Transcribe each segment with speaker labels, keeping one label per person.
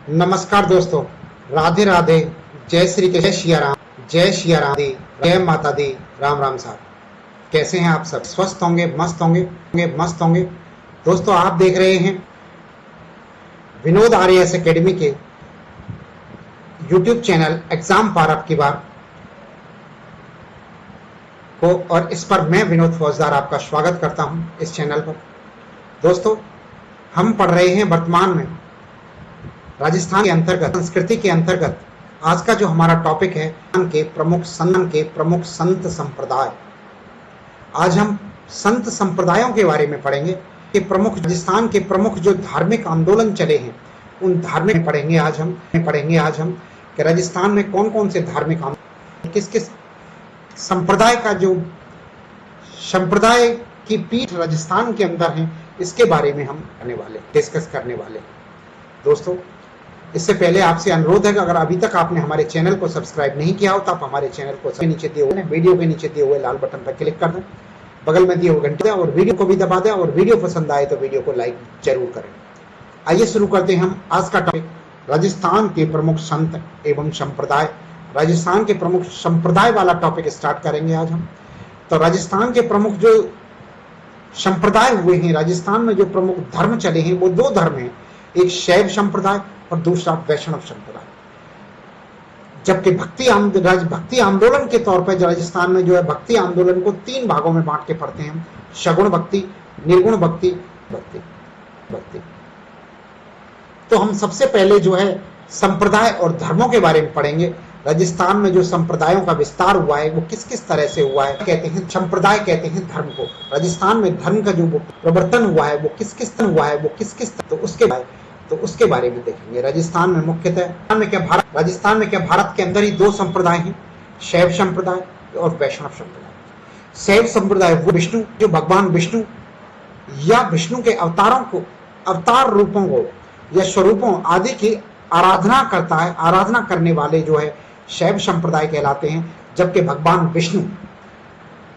Speaker 1: नमस्कार दोस्तों, राधे राधे, जय श्री कृष्ण, जय सिया राम दी, जय माता दी, राम राम साहब। कैसे हैं आप सब? स्वस्थ होंगे, मस्त होंगे, मस्त होंगे। दोस्तों, आप देख रहे हैं विनोद आर्यस एकेडमी के यूट्यूब चैनल एग्जाम पार अब की बार को, और इस पर मैं विनोद फौजदार आपका स्वागत करता हूं इस चैनल पर। दोस्तों, हम पढ़ रहे हैं वर्तमान में राजस्थान के अंतर्गत, संस्कृति के अंतर्गत आज का जो हमारा टॉपिक है के प्रमुख संत संप्रदाय। आज हम संत संप्रदायों के बारे में पढ़ेंगे कि राजस्थान के प्रमुख जो धार्मिक आंदोलन चले हैं उन धार्मिक पढ़ेंगे आज हम कि राजस्थान में कौन कौन से धार्मिक आंदोलन, किस किस संप्रदाय का जो संप्रदाय की पीठ राजस्थान के अंदर है, इसके बारे में हम डिस्कस करने वाले। दोस्तों, इससे पहले आपसे अनुरोध है कि अगर अभी तक आपने हमारे चैनल को सब्सक्राइब नहीं किया हो तो आप हमारे चैनल को नीचे दिए हुए वीडियो के नीचे दिए हुए लाल बटन पर क्लिक कर दें, बगल में दिए हुए घंटे और वीडियो को भी दबा दें, और वीडियो पसंद आए तो वीडियो को लाइक जरूर करें। आइए शुरू करते हैं हम आज का टॉपिक, राजस्थान के प्रमुख संत एवं संप्रदाय। राजस्थान के प्रमुख संप्रदाय वाला टॉपिक स्टार्ट करेंगे आज हम। तो राजस्थान के प्रमुख जो संप्रदाय हुए हैं, राजस्थान में जो प्रमुख धर्म चले हैं वो दो धर्म हैं, एक शैव संप्रदाय और दूसरा वैष्णव संप्रदाय। जबकि भक्ति आंदोलन के तौर पर राजस्थान में जो है भक्ति आंदोलन को तीन भागों में बांट के पढ़ते हैं, सगुण भक्ति, निर्गुण भक्ति, भक्ति। तो हम सबसे पहले जो है संप्रदाय और धर्मों के बारे में पढ़ेंगे। राजस्थान में जो संप्रदायों का विस्तार हुआ है वो किस किस तरह से हुआ है, कहते हैं संप्रदाय, कहते हैं धर्म को। राजस्थान में धर्म का जो प्रवर्तन हुआ है वो किस किस तो उसके बारे में देखेंगे। राजस्थान में मुख्यतः राजस्थान में क्या भारत के अंदर ही दो संप्रदाय हैं, शैव संप्रदाय और वैष्णव संप्रदाय। शैव संप्रदाय वो विष्णु, जो भगवान विष्णु या विष्णु के अवतार रूपों को या स्वरूपों आदि की आराधना करता है, आराधना करने वाले जो है शैव संप्रदाय कहलाते हैं। जबकि भगवान विष्णु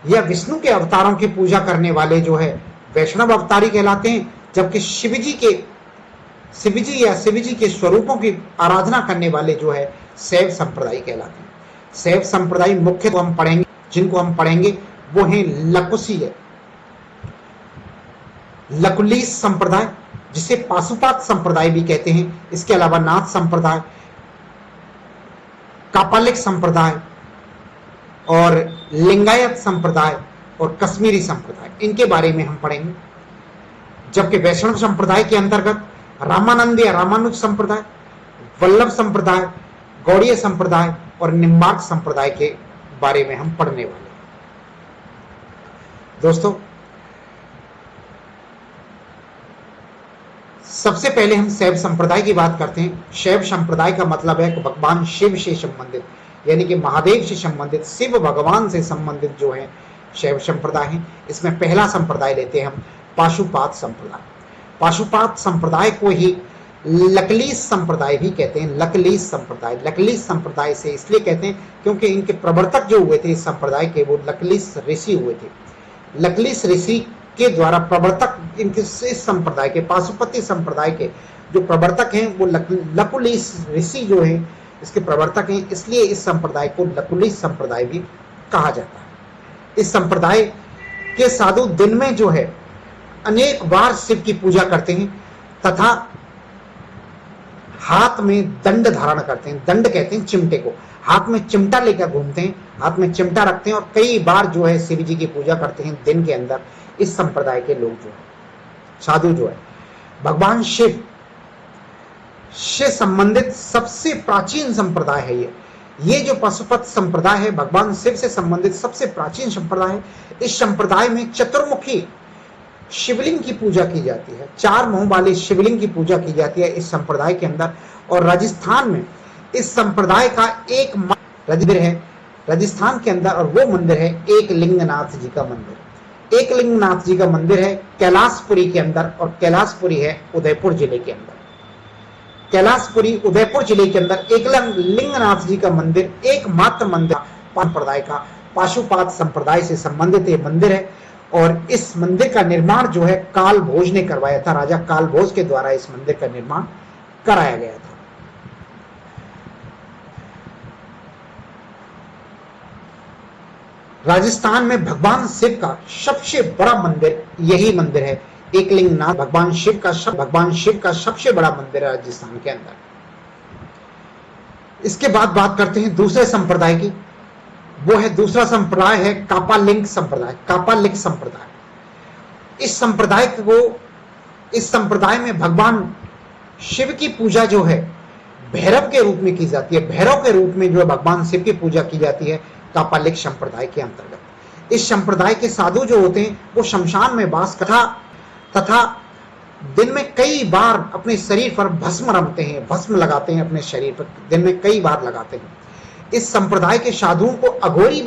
Speaker 1: या विष्णु के अवतारों की पूजा करने वाले जो है वैष्णव अवतारी कहलाते हैं। जबकि शिव जी के स्वरूपों की आराधना करने वाले जो है शैव संप्रदाय कहलाते हैं। शैव संप्रदाय मुख्य जिनको हम पढ़ेंगे वो हैं लकुलीस संप्रदाय, जिसे पाशुपात संप्रदाय भी कहते हैं। इसके अलावा नाथ संप्रदाय, कापालिक संप्रदाय और लिंगायत संप्रदाय और कश्मीरी संप्रदाय, इनके बारे में हम पढ़ेंगे। जबकि वैष्णव संप्रदाय के अंतर्गत रामानंद या रामानुज संप्रदाय, वल्लभ संप्रदाय, गौड़ीय संप्रदाय और निम्बार्क संप्रदाय के बारे में हम पढ़ने वाले हैं। दोस्तों, सबसे पहले हम शैव संप्रदाय की बात करते हैं। शैव संप्रदाय का मतलब है कि भगवान शिव से संबंधित, यानी कि महादेव से संबंधित, शिव भगवान से संबंधित जो है शैव संप्रदाय है। इसमें पहला संप्रदाय लेते हैं हम पाशुपात संप्रदाय। पाशुपात संप्रदाय को ही लकलीस संप्रदाय भी कहते हैं। लकलीस संप्रदाय से इसलिए कहते हैं क्योंकि इनके प्रवर्तक जो हुए थे इस संप्रदाय के, वो लकलीस ऋषि हुए थे। लकलीस ऋषि के द्वारा प्रवर्तक इनके इस संप्रदाय के, पाशुपति संप्रदाय के जो प्रवर्तक हैं वो लकुलीस ऋषि जो है इसके प्रवर्तक हैं। इसलिए इस संप्रदाय को लकुलीस संप्रदाय भी कहा जाता है। इस संप्रदाय के साधु दिन में जो है अनेक बार शिव की पूजा करते हैं तथा हाथ में दंड धारण करते हैं। दंड कहते हैं चिमटे को, हाथ में चिमटा लेकर घूमते हैं, हाथ में चिमटा रखते हैं और कई बार जो है शिव जी की पूजा करते हैं दिन के अंदर। इस संप्रदाय के लोग जो है, साधु जो है, भगवान शिव से संबंधित सबसे प्राचीन संप्रदाय है ये जो पाशुपत संप्रदाय है, भगवान शिव से संबंधित सबसे प्राचीन संप्रदाय है। इस संप्रदाय में चतुर्मुखी शिवलिंग की पूजा की जाती है, 4 मुंह वाले शिवलिंग की पूजा की जाती है इस संप्रदाय के अंदर। और राजस्थान में इस संप्रदाय का एक मंदिर है राजस्थान के अंदर, और वो मंदिर है एकलिंगनाथ जी का मंदिर। एकलिंगनाथ जी का मंदिर है कैलाशपुरी के अंदर, और कैलाशपुरी है उदयपुर जिले के अंदर। कैलाशपुरी उदयपुर जिले के अंदर एकलिंगनाथ जी का मंदिर एकमात्र मंदिर संप्रदाय का, पाशुपात संप्रदाय से संबंधित ये मंदिर है। और इस मंदिर का निर्माण जो है काल भोज ने करवाया था। राजा काल भोज के द्वारा इस मंदिर का निर्माण कराया गया था। राजस्थान में भगवान शिव का सबसे बड़ा मंदिर यही मंदिर है। एकलिंग नाथ भगवान शिव का सबसे बड़ा मंदिर है राजस्थान के अंदर। इसके बाद बात करते हैं दूसरे संप्रदाय की। वो है, दूसरा संप्रदाय है कापालिक संप्रदाय। इस संप्रदाय में भगवान शिव की पूजा जो है भैरव के रूप में की जाती है। भैरव के रूप में जो है भगवान शिव की पूजा की जाती है कापालिक संप्रदाय के अंतर्गत। इस संप्रदाय के साधु जो होते हैं वो शमशान में वास तथा दिन में कई बार अपने शरीर पर भस्म रमते हैं, भस्म लगाते हैं अपने शरीर पर, दिन में कई बार लगाते हैं। इस संप्रदाय के साधुओं को अघोरी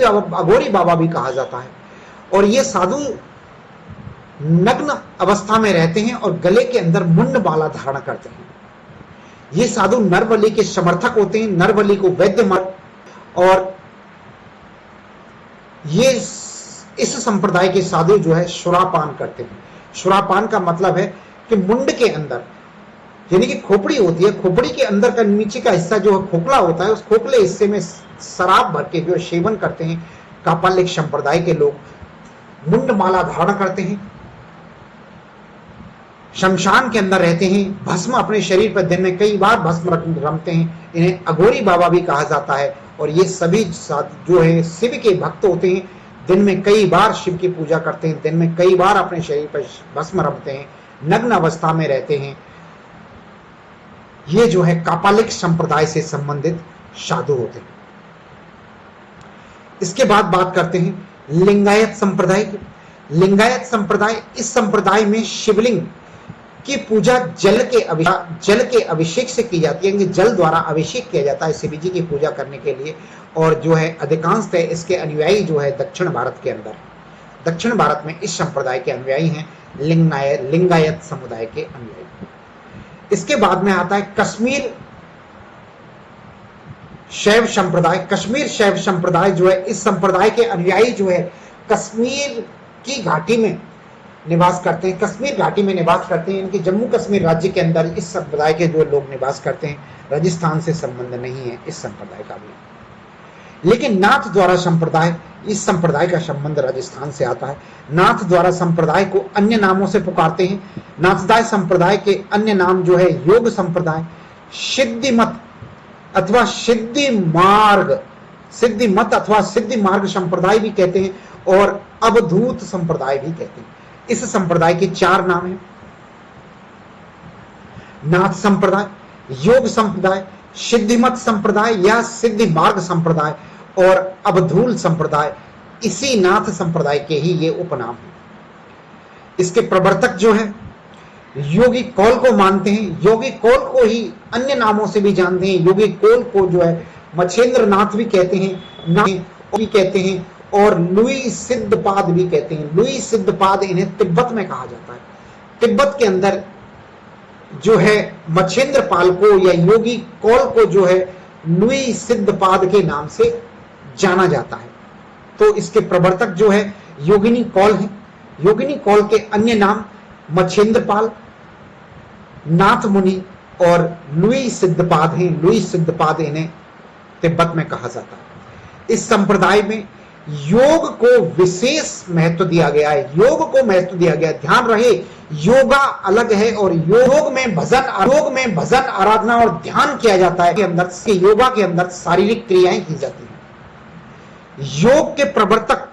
Speaker 1: बाबा भी कहा जाता है। और ये साधु नग्न अवस्था में रहते हैं और गले के अंदर मुंड माला धारण करते हैं। ये साधु नरबलि के समर्थक होते हैं, नरबलि को वैद्य मानते। और ये इस संप्रदाय के साधु जो है सुरापान करते हैं। सुरापान का मतलब है कि मुंड के अंदर, यानी कि खोपड़ी होती है, खोपड़ी के अंदर का नीचे का हिस्सा जो खोखला होता है, उस खोखले हिस्से में शराब भर के जो सेवन करते हैं कापालिक संप्रदाय के लोग। मुंड माला धारण करते हैं, शमशान के अंदर रहते हैं, भस्म अपने शरीर पर दिन में कई बार भस्म रमते हैं। इन्हें अघोरी बाबा भी कहा जाता है। और ये सभी जो है शिव के भक्त होते हैं, दिन में कई बार शिव की पूजा करते हैं, दिन में कई बार अपने शरीर पर भस्म रमते हैं, नग्न अवस्था में रहते हैं। ये जो है कापालिक संप्रदाय से संबंधित साधु होते हैं। इसके बाद बात करते हैं लिंगायत संप्रदाय की। लिंगायत संप्रदाय, इस संप्रदाय में शिवलिंग की पूजा जल के अभिषेक से की जाती है। जल द्वारा अभिषेक किया जाता है शिव जी की पूजा करने के लिए। और जो है अधिकांशतः इसके अनुयायी जो है दक्षिण भारत के अंदर, दक्षिण भारत में इस संप्रदाय के अनुयायी हैं लिंगायत समुदाय के अनुयायी। इसके बाद में आता है कश्मीर शैव संप्रदाय। कश्मीर शैव संप्रदाय जो है, इस संप्रदाय के अनुयायी जो है कश्मीर की घाटी में निवास करते हैं। कश्मीर घाटी में निवास करते हैं, इनके जम्मू कश्मीर राज्य के अंदर इस संप्रदाय के जो लोग निवास करते हैं। राजस्थान से संबंध नहीं है इस संप्रदाय का भी। लेकिन नाथ द्वारा संप्रदाय, इस संप्रदाय का संबंध राजस्थान से आता है। नाथ द्वारा संप्रदाय को अन्य नामों से पुकारते हैं। नाथदाय संप्रदाय के अन्य नाम जो है योग संप्रदाय, सिद्धिमत अथवा सिद्धि मार्ग संप्रदाय भी कहते हैं, और अवधूत संप्रदाय भी कहते हैं। इस संप्रदाय के 4 नाम हैं: नाथ संप्रदाय, योग संप्रदाय, सिद्धिमत संप्रदाय या सिद्धि मार्ग संप्रदाय और अवधूल संप्रदाय। इसी नाथ संप्रदाय के ही ये उपनाम हैं। इसके प्रवर्तक जो है योगी कौल को मानते हैं। योगी कौल को ही अन्य नामों से भी जानते हैं। योगी कौल को जो है मच्छेंद्र नाथ भी कहते हैं, और लुई सिद्धपाद भी कहते हैं। लुई सिद्धपाद इन्हें तिब्बत में कहा जाता है। तिब्बत के अंदर जो है मच्छेंद्र पाल को या योगी कौल को जो है लुई सिद्धपाद के नाम से जाना जाता है। तो इसके प्रवर्तक जो है योगिनी कौल है। योगिनी कौल के अन्य नाम मच्छेंद्र पाल, नाथ मुनि और लुई सिद्धपाद हैं। लुई सिद्धपाद इन्हें तिब्बत में कहा जाता है। इस संप्रदाय में योग को विशेष महत्व दिया गया है। योग को महत्व दिया गया। ध्यान रहे, योगा अलग है और योग में भजन आराधना और ध्यान किया जाता है। योगा के अंदर शारीरिक क्रियाएं की जाती हैं। योग के प्रवर्तक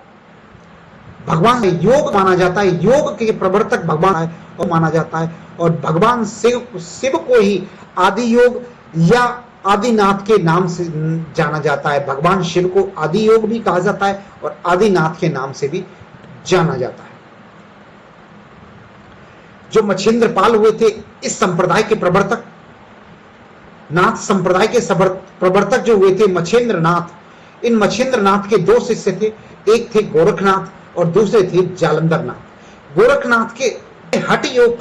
Speaker 1: भगवान, योग माना जाता है, योग के प्रवर्तक भगवान है और माना जाता है। और भगवान शिव को ही आदि योग या आदिनाथ के नाम से जाना जाता है। भगवान शिव को आदि योग भी कहा जाता है और आदिनाथ के नाम से भी जाना जाता है। जो मच्छेंद्र पाल हुए थे इस संप्रदाय के प्रवर्तक, नाथ संप्रदाय के प्रवर्तक जो हुए थे मच्छेंद्र नाथ। इन मच्छेंद्र नाथ के 2 शिष्य थे, एक थे गोरखनाथ और दूसरे थे जालंधर नाथ। गोरखनाथ के हठ योग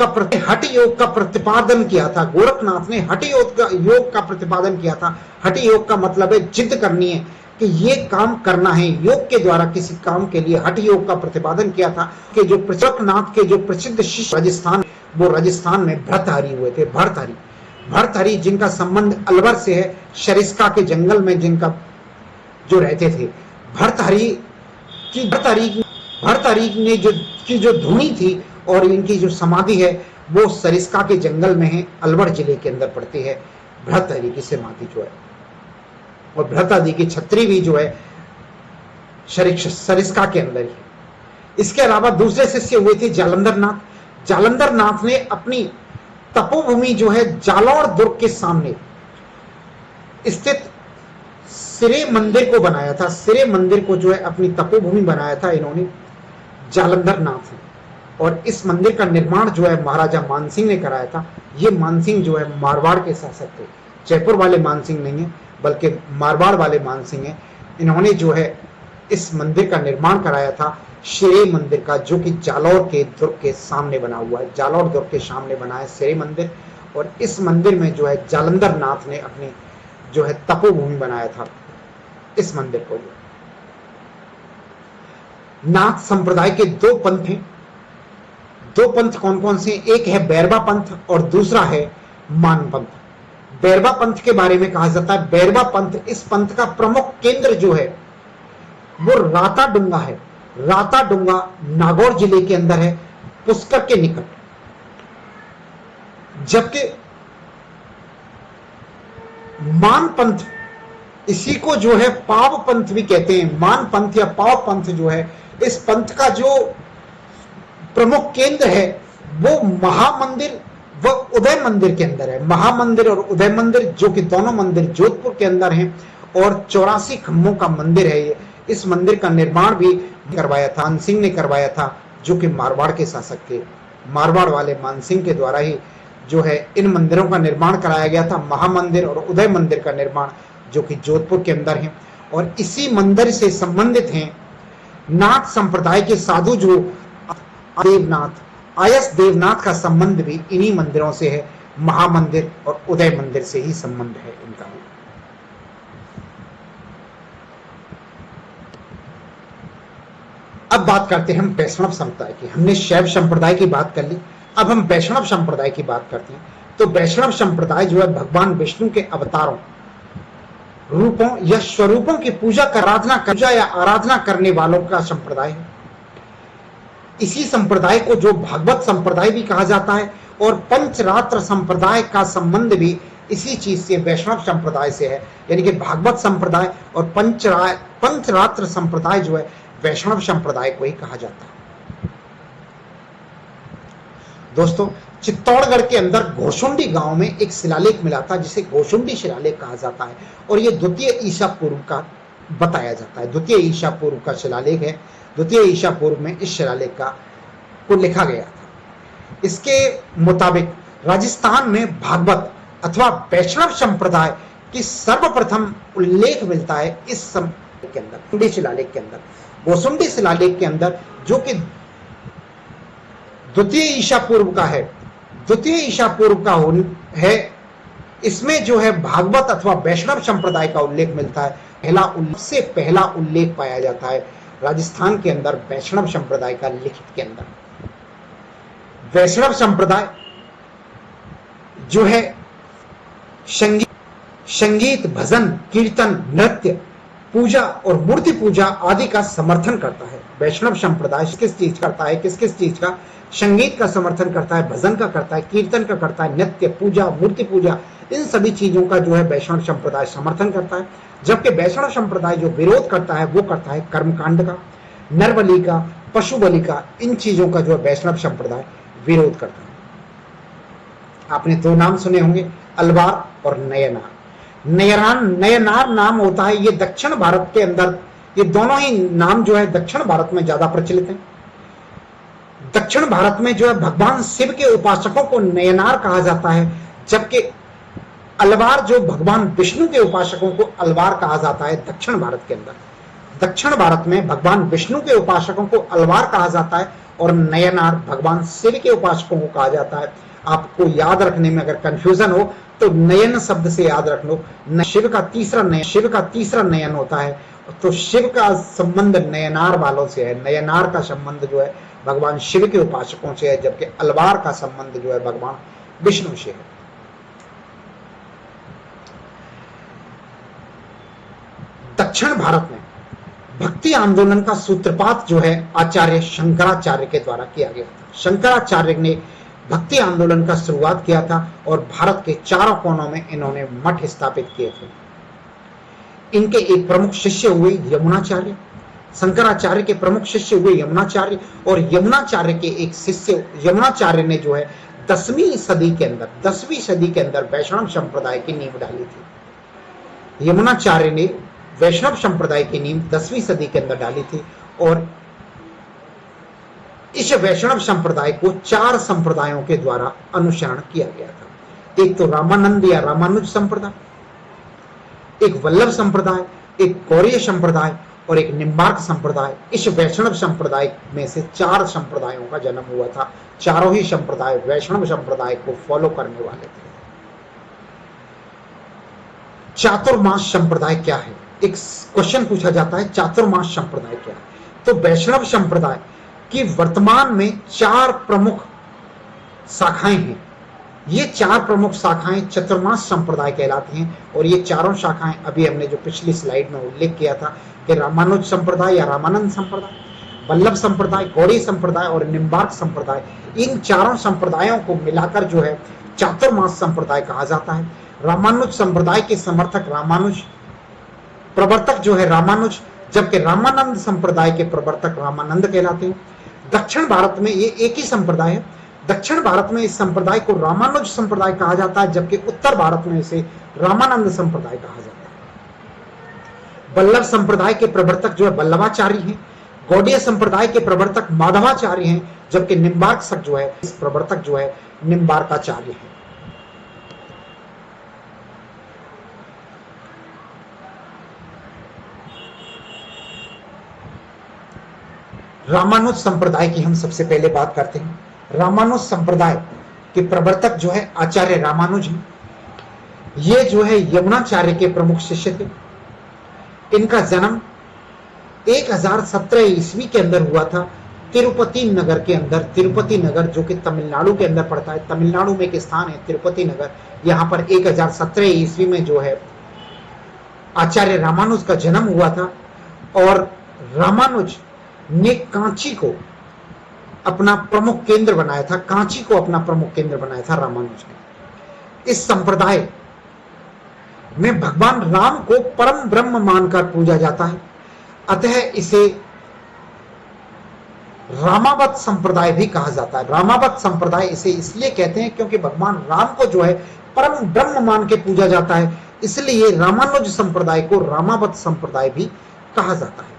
Speaker 1: का प्रतिपादन किया था। गोरखनाथ ने हठ योग का प्रतिपादन किया था। हठ योग का मतलब है जिद करनी है कि ये काम करना है। योग के द्वारा किसी काम के लिए हठ योग का प्रतिपादन किया था। कि जो गोरखनाथ के जो प्रसिद्ध शिष्य राजस्थान में भर्तहरि हुए थे। भर्तहरि जिनका संबंध अलवर से है, सरिस्का के जंगल में जिनका जो रहते थे। भर्तहरि कि भरतरीक ने जो धुनी थी और इनकी जो समाधि है वो सरिस्का के जंगल में है, अलवर जिले के अंदर पड़ती है भरतहरि की समाधि जो है। और भरतहरि की छत्री भी जो है सरिस्का के अंदर ही। इसके अलावा दूसरे शिष्य हुए थे जालंधर नाथ। जालंधर नाथ ने अपनी तपोभूमि जो है जालौर दुर्ग के सामने स्थित सिरे मंदिर को बनाया था। सिरे मंदिर को जो है अपनी तपोभूमि बनाया था इन्होंने, जालंधर नाथ ने। और इस मंदिर का निर्माण जो है महाराजा मानसिंह ने कराया था। ये मानसिंह जो है मारवाड़ के शासक थे, जयपुर वाले मानसिंह नहीं है बल्कि मारवाड़ वाले मानसिंह है। इन्होंने जो है इस मंदिर का निर्माण कराया था, सिरे मंदिर का, जो कि जालौर के दुर्ग के सामने बना हुआ है। जालौर दुर्ग के सामने बना है सिरे मंदिर। और इस मंदिर में जो है जालंधर नाथ ने अपनी जो है तपोभूमि बनाया था इस मंदिर को। नाथ संप्रदाय के दो पंथ हैं। दो पंथ कौन कौन से? एक है बैरवा पंथ और दूसरा है मान पंथ। बैरवा पंथ के बारे में कहा जाता है, बैरवा पंथ, इस पंथ का प्रमुख केंद्र जो है वो राताडुंगा है। राताडुंगा नागौर जिले के अंदर है, पुष्कर के निकट। जबकि मान पंथ, इसी को जो है पाव पंथ भी कहते हैं। मान पंथ या पाव पंथ जो है, इस पंथ का जो प्रमुख केंद्र है वो महामंदिर व उदय मंदिर के अंदर है। महामंदिर और उदय मंदिर, जो कि दोनों मंदिर जोधपुर के अंदर हैं। और 84 खम्भों का मंदिर है ये। इस मंदिर का निर्माण भी करवाया था, मानसिंह ने करवाया था, जो कि मारवाड़ के शासक थे। मारवाड़ वाले मानसिंह के द्वारा ही जो है इन मंदिरों का निर्माण कराया गया था। महामंदिर और उदय मंदिर का निर्माण जो कि जोधपुर के अंदर है। और इसी मंदिर से संबंधित हैं नाथ संप्रदाय के साधु जो देवनाथ, आयस देवनाथ का संबंध भी इन्हीं मंदिरों से है। महामंदिर और उदय मंदिर से ही संबंध है इनका। अब बात करते हैं हम वैष्णव संप्रदाय की। हमने शैव संप्रदाय की बात कर ली, अब हम वैष्णव संप्रदाय की बात करते हैं। तो वैष्णव संप्रदाय जो है भगवान विष्णु के अवतारों, रूपों या स्वरूपों की पूजा या आराधना करने वालों का संप्रदाय है। इसी संप्रदाय को जो भागवत संप्रदाय भी कहा जाता है। और पंचरात्र संप्रदाय का संबंध भी इसी चीज से, वैष्णव संप्रदाय से है। यानी कि भागवत संप्रदाय और पंचरात्र संप्रदाय जो है वैष्णव संप्रदाय को ही कहा जाता है। दोस्तों, चित्तौड़गढ़ के अंदर घोसुंडी गांव में एक शिलालेख मिला था जिसे घोसुंडी शिलालेख कहा जाता है। और ये द्वितीय ईसा पूर्व का बताया जाता है। द्वितीय ईसा पूर्व का शिलालेख है। द्वितीय ईसा पूर्व में इस शिलालेख को लिखा गया था। इसके मुताबिक राजस्थान में भागवत अथवा वैष्णव संप्रदाय की सर्वप्रथम उल्लेख मिलता है इस के अंदर, शिलालेख के अंदर, घोसुंडी शिलालेख के अंदर, जो कि द्वितीय ईसा पूर्व का है। द्वितीय ईसा पूर्व का है। इसमें जो है भागवत अथवा वैष्णव संप्रदाय का उल्लेख मिलता है। पहला उल्लेख पाया जाता है राजस्थान के अंदर वैष्णव संप्रदाय का लिखित के अंदर। वैष्णव संप्रदाय जो है संगीत, भजन, कीर्तन, नृत्य, पूजा और मूर्ति पूजा आदि का समर्थन करता है। वैष्णव संप्रदाय किस चीज करता है? किस किस चीज का? संगीत का समर्थन करता है, भजन का करता है, कीर्तन का करता है, नृत्य, पूजा, मूर्ति पूजा, इन सभी चीजों का जो है वैष्णव संप्रदाय समर्थन करता है। जबकि वैष्णव संप्रदाय जो विरोध करता है वो करता है कर्मकांड का, नर बलि का, पशु बलि का, इन चीजों का जो है वैष्णव संप्रदाय विरोध करता है। आपने दो नाम सुने होंगे, अलवार और नयनार। नयनार नाम होता है, ये दक्षिण भारत के अंदर, ये दोनों ही नाम जो है दक्षिण भारत में ज्यादा प्रचलित हैं। दक्षिण भारत में जो है भगवान शिव के उपासकों को नयनार कहा जाता है, जबकि अलवार जो भगवान विष्णु के उपासकों को अलवार कहा जाता है दक्षिण भारत के अंदर। दक्षिण भारत में भगवान विष्णु के उपासकों को अलवार कहा जाता है और नयनार भगवान शिव के उपासकों को कहा जाता है। आपको याद रखने में अगर कंफ्यूजन हो तो नयन शब्द से याद रख लो। शिव का तीसरा नयन होता है, तो शिव का संबंध नयनार वालों से है। नयनार का संबंध जो है भगवान शिव के उपासकों से है, जबकि अलवार का संबंध जो है भगवान विष्णु से है। दक्षिण भक्ति आंदोलन का सूत्रपात जो है आचार्य शंकराचार्य के द्वारा किया गया था। शंकराचार्य ने भक्ति आंदोलन का शुरुआत किया था और भारत के चारों कोनों में इन्होंने मठ स्थापित किए थे। इनके एक प्रमुख शिष्य हुए यमुनाचार्य। शंकराचार्य के प्रमुख शिष्य हुए यमुनाचार्य, और यमुनाचार्य के एक शिष्य यमुनाचार्य ने जो है 10वीं सदी के अंदर वैष्णव संप्रदाय की नींव डाली थी। यमुनाचार्य ने वैष्णव संप्रदाय की नींव 10वीं सदी के अंदर डाली थी, और इस वैष्णव संप्रदाय को 4 संप्रदायों के द्वारा अनुसरण किया गया था। एक तो रामानंद या रामानुज संप्रदाय, एक वल्लभ संप्रदाय, एक गौड़ीय संप्रदाय और एक निम्बार्क संप्रदाय। इस वैष्णव संप्रदाय में से 4 संप्रदायों का जन्म हुआ था। चारों ही संप्रदाय वैष्णव संप्रदाय को फॉलो करने वाले थे। चातुर्मास संप्रदाय क्या है? एक क्वेश्चन पूछा जाता है, चातुर्मास संप्रदाय क्या है? तो वैष्णव संप्रदाय की वर्तमान में 4 प्रमुख शाखाएं हैं। ये 4 प्रमुख शाखाएं चतुर्मास संप्रदाय कहलाती हैं, और ये चारों शाखाएं अभी हमने जो पिछली स्लाइड में उल्लेख किया था कि रामानुज संप्रदाय या रामानंद संप्रदाय, वल्लभ संप्रदाय, गौड़ी संप्रदाय और निम्बार्क संप्रदाय, इन चारों संप्रदायों को मिलाकर जो है चातुर्मास संप्रदाय कहा जाता है। रामानुज संप्रदाय के समर्थक रामानुज, प्रवर्तक जो है रामानुज, जबकि रामानंद संप्रदाय के प्रवर्तक रामानंद कहलाते हैं। दक्षिण भारत में ये एक ही संप्रदाय है। दक्षिण भारत में इस संप्रदाय को रामानुज संप्रदाय कहा जाता है, जबकि उत्तर भारत में इसे रामानंद संप्रदाय कहा जाता है। वल्लभ संप्रदाय के प्रवर्तक जो है वल्लभाचार्य हैं। गौड़ीय संप्रदाय के प्रवर्तक माधवाचार्य हैं, जबकि निम्बार्क जो है इस प्रवर्तक जो है निम्बार्काचार्य है। रामानुज संप्रदाय की हम सबसे पहले बात करते हैं। रामानुज संप्रदाय के प्रवर्तक जो है आचार्य रामानुज हैं। ये जो है यमुनाचार्य के प्रमुख शिष्य थे। इनका जन्म 1017 ईस्वी के अंदर हुआ था, तिरुपति नगर के अंदर। तिरुपति नगर जो कि तमिलनाडु के अंदर पड़ता है, तमिलनाडु में एक स्थान है तिरुपति नगर। यहाँ पर 1017 ईस्वी में जो है आचार्य रामानुज का जन्म हुआ था, और रामानुज ने कांची को अपना प्रमुख केंद्र बनाया था। कांची को अपना प्रमुख केंद्र बनाया था रामानुज ने। इस संप्रदाय में भगवान राम को परम ब्रह्म मानकर पूजा जाता है, अतः इसे रामावत संप्रदाय भी कहा जाता है। रामावत संप्रदाय इसे इसलिए कहते हैं क्योंकि भगवान राम को जो है परम ब्रह्म मान के पूजा जाता है, इसलिए रामानुज संप्रदाय को रामावत संप्रदाय भी कहा जाता है।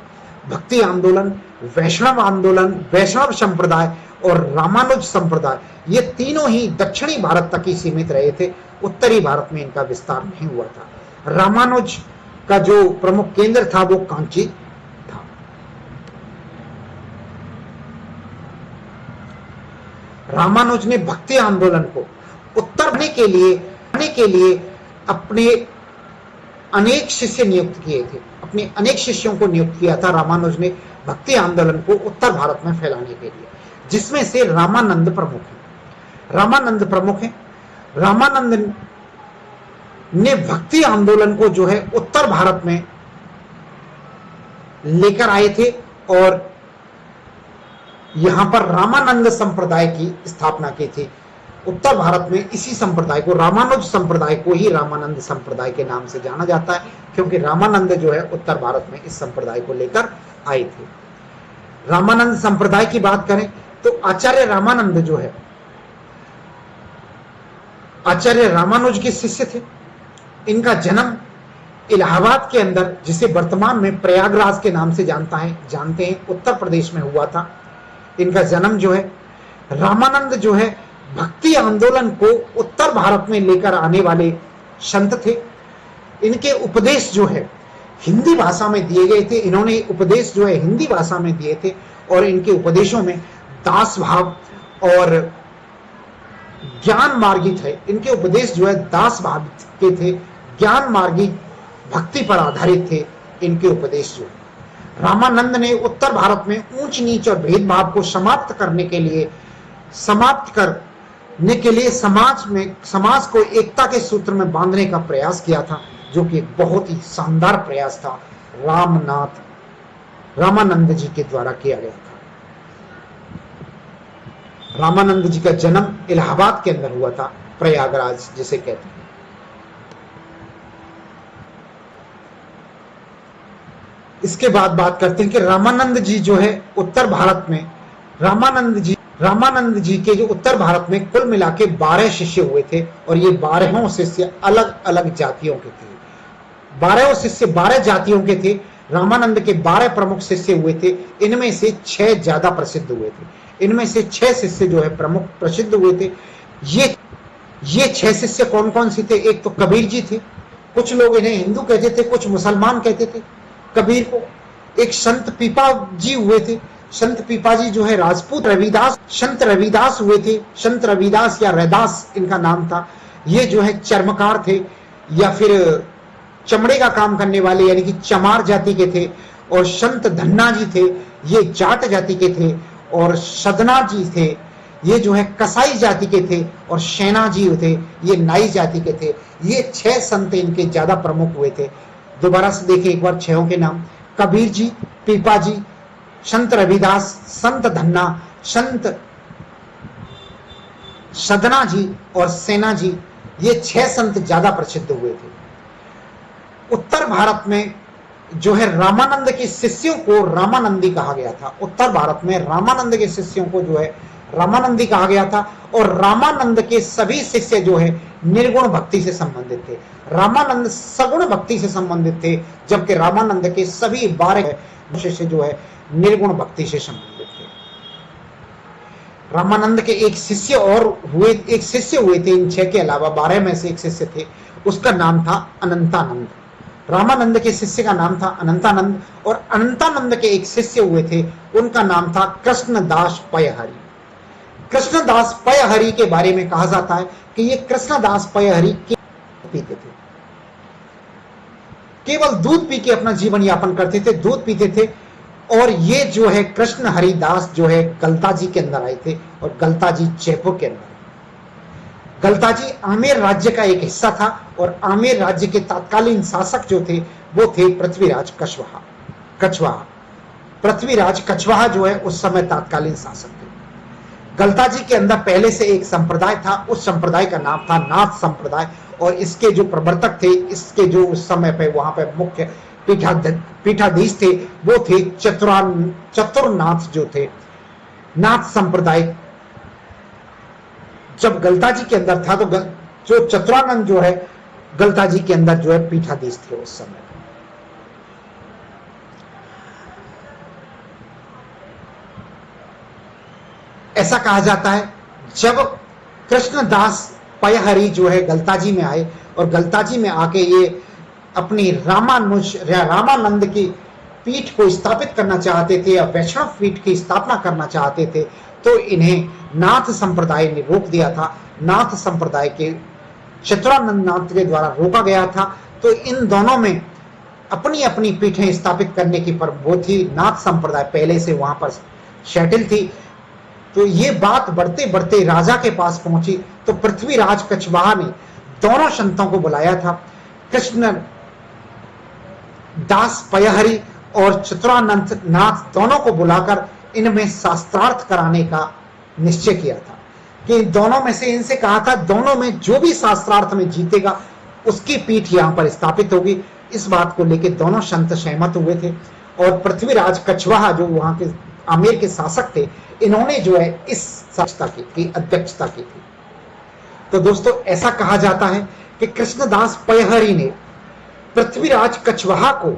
Speaker 1: भक्ति आंदोलन, वैष्णव संप्रदाय और रामानुज संप्रदाय, ये तीनों ही दक्षिणी भारत तक ही सीमित रहे थे। उत्तरी भारत में इनका विस्तार नहीं हुआ था। रामानुज का जो प्रमुख केंद्र था वो कांची था। रामानुज ने भक्ति आंदोलन को उत्तरने के लिए अपने अनेक शिष्य नियुक्त किए थे। अपने अनेक शिष्यों को नियुक्त किया था रामानुज ने भक्ति आंदोलन को उत्तर भारत में फैलाने के लिए, जिसमें से रामानंद प्रमुख है। रामानंद ने भक्ति आंदोलन को जो है उत्तर भारत में लेकर आए थे, और यहां पर रामानंद संप्रदाय की स्थापना की थी। उत्तर भारत में इसी संप्रदाय को, रामानुज संप्रदाय को ही रामानंद संप्रदाय के नाम से जाना जाता है, क्योंकि रामानंद जो है उत्तर भारत में इस संप्रदाय को लेकर आए थे। रामानंद संप्रदाय की बात करें तो आचार्य रामानंद जो है आचार्य रामानुज के शिष्य थे। इनका जन्म इलाहाबाद के अंदर, जिसे वर्तमान में प्रयागराज के नाम से जानते हैं, उत्तर प्रदेश में हुआ था। इनका जन्म जो है, रामानंद जो है भक्ति आंदोलन को उत्तर भारत में लेकर आने वाले संत थे। इनके उपदेश जो है हिंदी भाषा में दिए गए थे। इन्होंने उपदेश जो है हिंदी भाषा में दिए थे, और इनके उपदेशों में दास भाव और ज्ञान मार्गी थे। इनके उपदेश जो है दास भाव के थे, ज्ञान मार्गी भक्ति पर आधारित थे इनके उपदेश जो। रामानंद ने उत्तर भारत में ऊंच नीच और भेदभाव को समाप्त करने के लिए समाज को एकता के सूत्र में बांधने का प्रयास किया था, जो कि एक बहुत ही शानदार प्रयास था। रामानंद जी के द्वारा किया गया था। रामानंद जी का जन्म इलाहाबाद के अंदर हुआ था, प्रयागराज जिसे कहते हैं। इसके बाद बात करते हैं कि रामानंद जी जो है उत्तर भारत में, रामानंद जी के जो उत्तर भारत में कुल मिला के 12 शिष्य हुए थे, और ये 12 शिष्य अलग अलग जातियों के थे। 12 शिष्य 12 जातियों के थे। रामानंद के 12 प्रमुख शिष्य हुए थे, इनमें से 6 ज्यादा प्रसिद्ध हुए थे। इनमें से 6 शिष्य जो है प्रमुख प्रसिद्ध हुए थे। ये 6 शिष्य कौन कौन से थे? एक तो कबीर जी थे, कुछ लोग इन्हें हिंदू कहते थे, कुछ मुसलमान कहते थे कबीर को। एक संत पीपा जी हुए थे। संत पीपा जी जो है राजपूत रविदास, संत रविदास हुए थे। संत रविदास या रैदास इनका नाम था। ये जो है चर्मकार थे, या फिर चमड़े का काम करने वाले, यानी कि चमार जाति के थे। और संत धन्ना जी थे, ये जाट जाति के थे। और सदना जी थे, ये जो है कसाई जाति के थे। और सेना जी थे, ये नाई जाति के थे। ये 6 संत इनके ज्यादा प्रमुख हुए थे। दोबारा से देखिए एक बार 6 के नाम: कबीर जी, पीपा जी, संत रविदास, संत धन्ना, संत सदना जी और सेना जी। ये 6 संत ज्यादा प्रसिद्ध हुए थे। उत्तर भारत में जो है रामानंद के शिष्यों को रामानंदी कहा गया था। उत्तर भारत में रामानंद के शिष्यों को जो है रामानंदी कहा गया था। और रामानंद के सभी शिष्य जो है निर्गुण भक्ति से संबंधित थे। रामानंद सगुण भक्ति से संबंधित थे, जबकि रामानंद के सभी 12 शिष्य जो है निर्गुण भक्ति से संबंधित थे। रामानंद के एक शिष्य हुए थे इन 6 के अलावा। 12 में से एक शिष्य थे, उसका नाम था अनंतानंद। रामानंद के शिष्य का नाम था अनंतानंद। और अनंतानंद के एक शिष्य हुए थे, उनका नाम था कृष्णदास पयहरी। कृष्णदास पयहरी के बारे में कहा जाता है कि ये कृष्णदास पयहरी पीते थे, केवल दूध पी के अपना जीवन यापन करते थे, दूध पीते थे। और ये जो है कृष्ण हरिदास जो है गलताजी के अंदर आए थे, और गलताजी जयपुर के अंदर। गलताजी आमेर राज्य का एक हिस्सा था, और आमेर राज्य के तत्कालीन शासक जो थे वो थे पृथ्वीराज कछवाहा। पृथ्वीराज कछवाहा जो है उस समय तत्कालीन शासक थे। गलताजी के अंदर पहले से एक संप्रदाय था, उस संप्रदाय का नाम था नाथ संप्रदाय। और इसके जो प्रवर्तक थे, इसके जो उस समय पे वहां पे मुख्य पीठाधीश थे, वो थे चतुरनाथ जो थे। नाथ संप्रदाय जब गलताजी के अंदर था, तो जो चतुरानंद जो है गलताजी के अंदर जो है पीठाधीश थे उस समय। ऐसा कहा जाता है जब कृष्णदास पयहरी जो है गलताजी में आए, और गलताजी में आके ये अपनी रामानंद की पीठ को स्थापित करना चाहते थे, या वैष्णव पीठ की स्थापना करना चाहते थे, तो इन्हें नाथ संप्रदाय ने रोक दिया था। नाथ संप्रदाय के चतुरानंद नाथ के द्वारा रोका गया था। तो इन दोनों में अपनी अपनी पीठें स्थापित करने की पर वो थी। नाथ संप्रदाय पहले से वहां पर सेटल थी। तो ये बात बढ़ते बढ़ते राजा के पास पहुंची, तो पृथ्वीराज कछवाहा ने दोनों संतों को बुलाया था, कृष्ण दास पयहरी और चतुरानंद नाथ दोनों को बुलाकर इनमें शास्त्रार्थ कराने का निश्चय किया था। कि दोनों में से इनसे कहा था, दोनों में जो भी शास्त्रार्थ में जीतेगा उसकी पीठ यहां पर स्थापित होगी। इस बात को लेकर दोनों संत सहमत हुए थे। और पृथ्वीराज कछवाहा जो वहां के आमेर के शासक थे, इन्होंने जो है इस संस्था की अध्यक्षता की थी। तो दोस्तों ऐसा कहा जाता है कि कृष्णदास पयहरी ने पृथ्वीराज कछवाहा को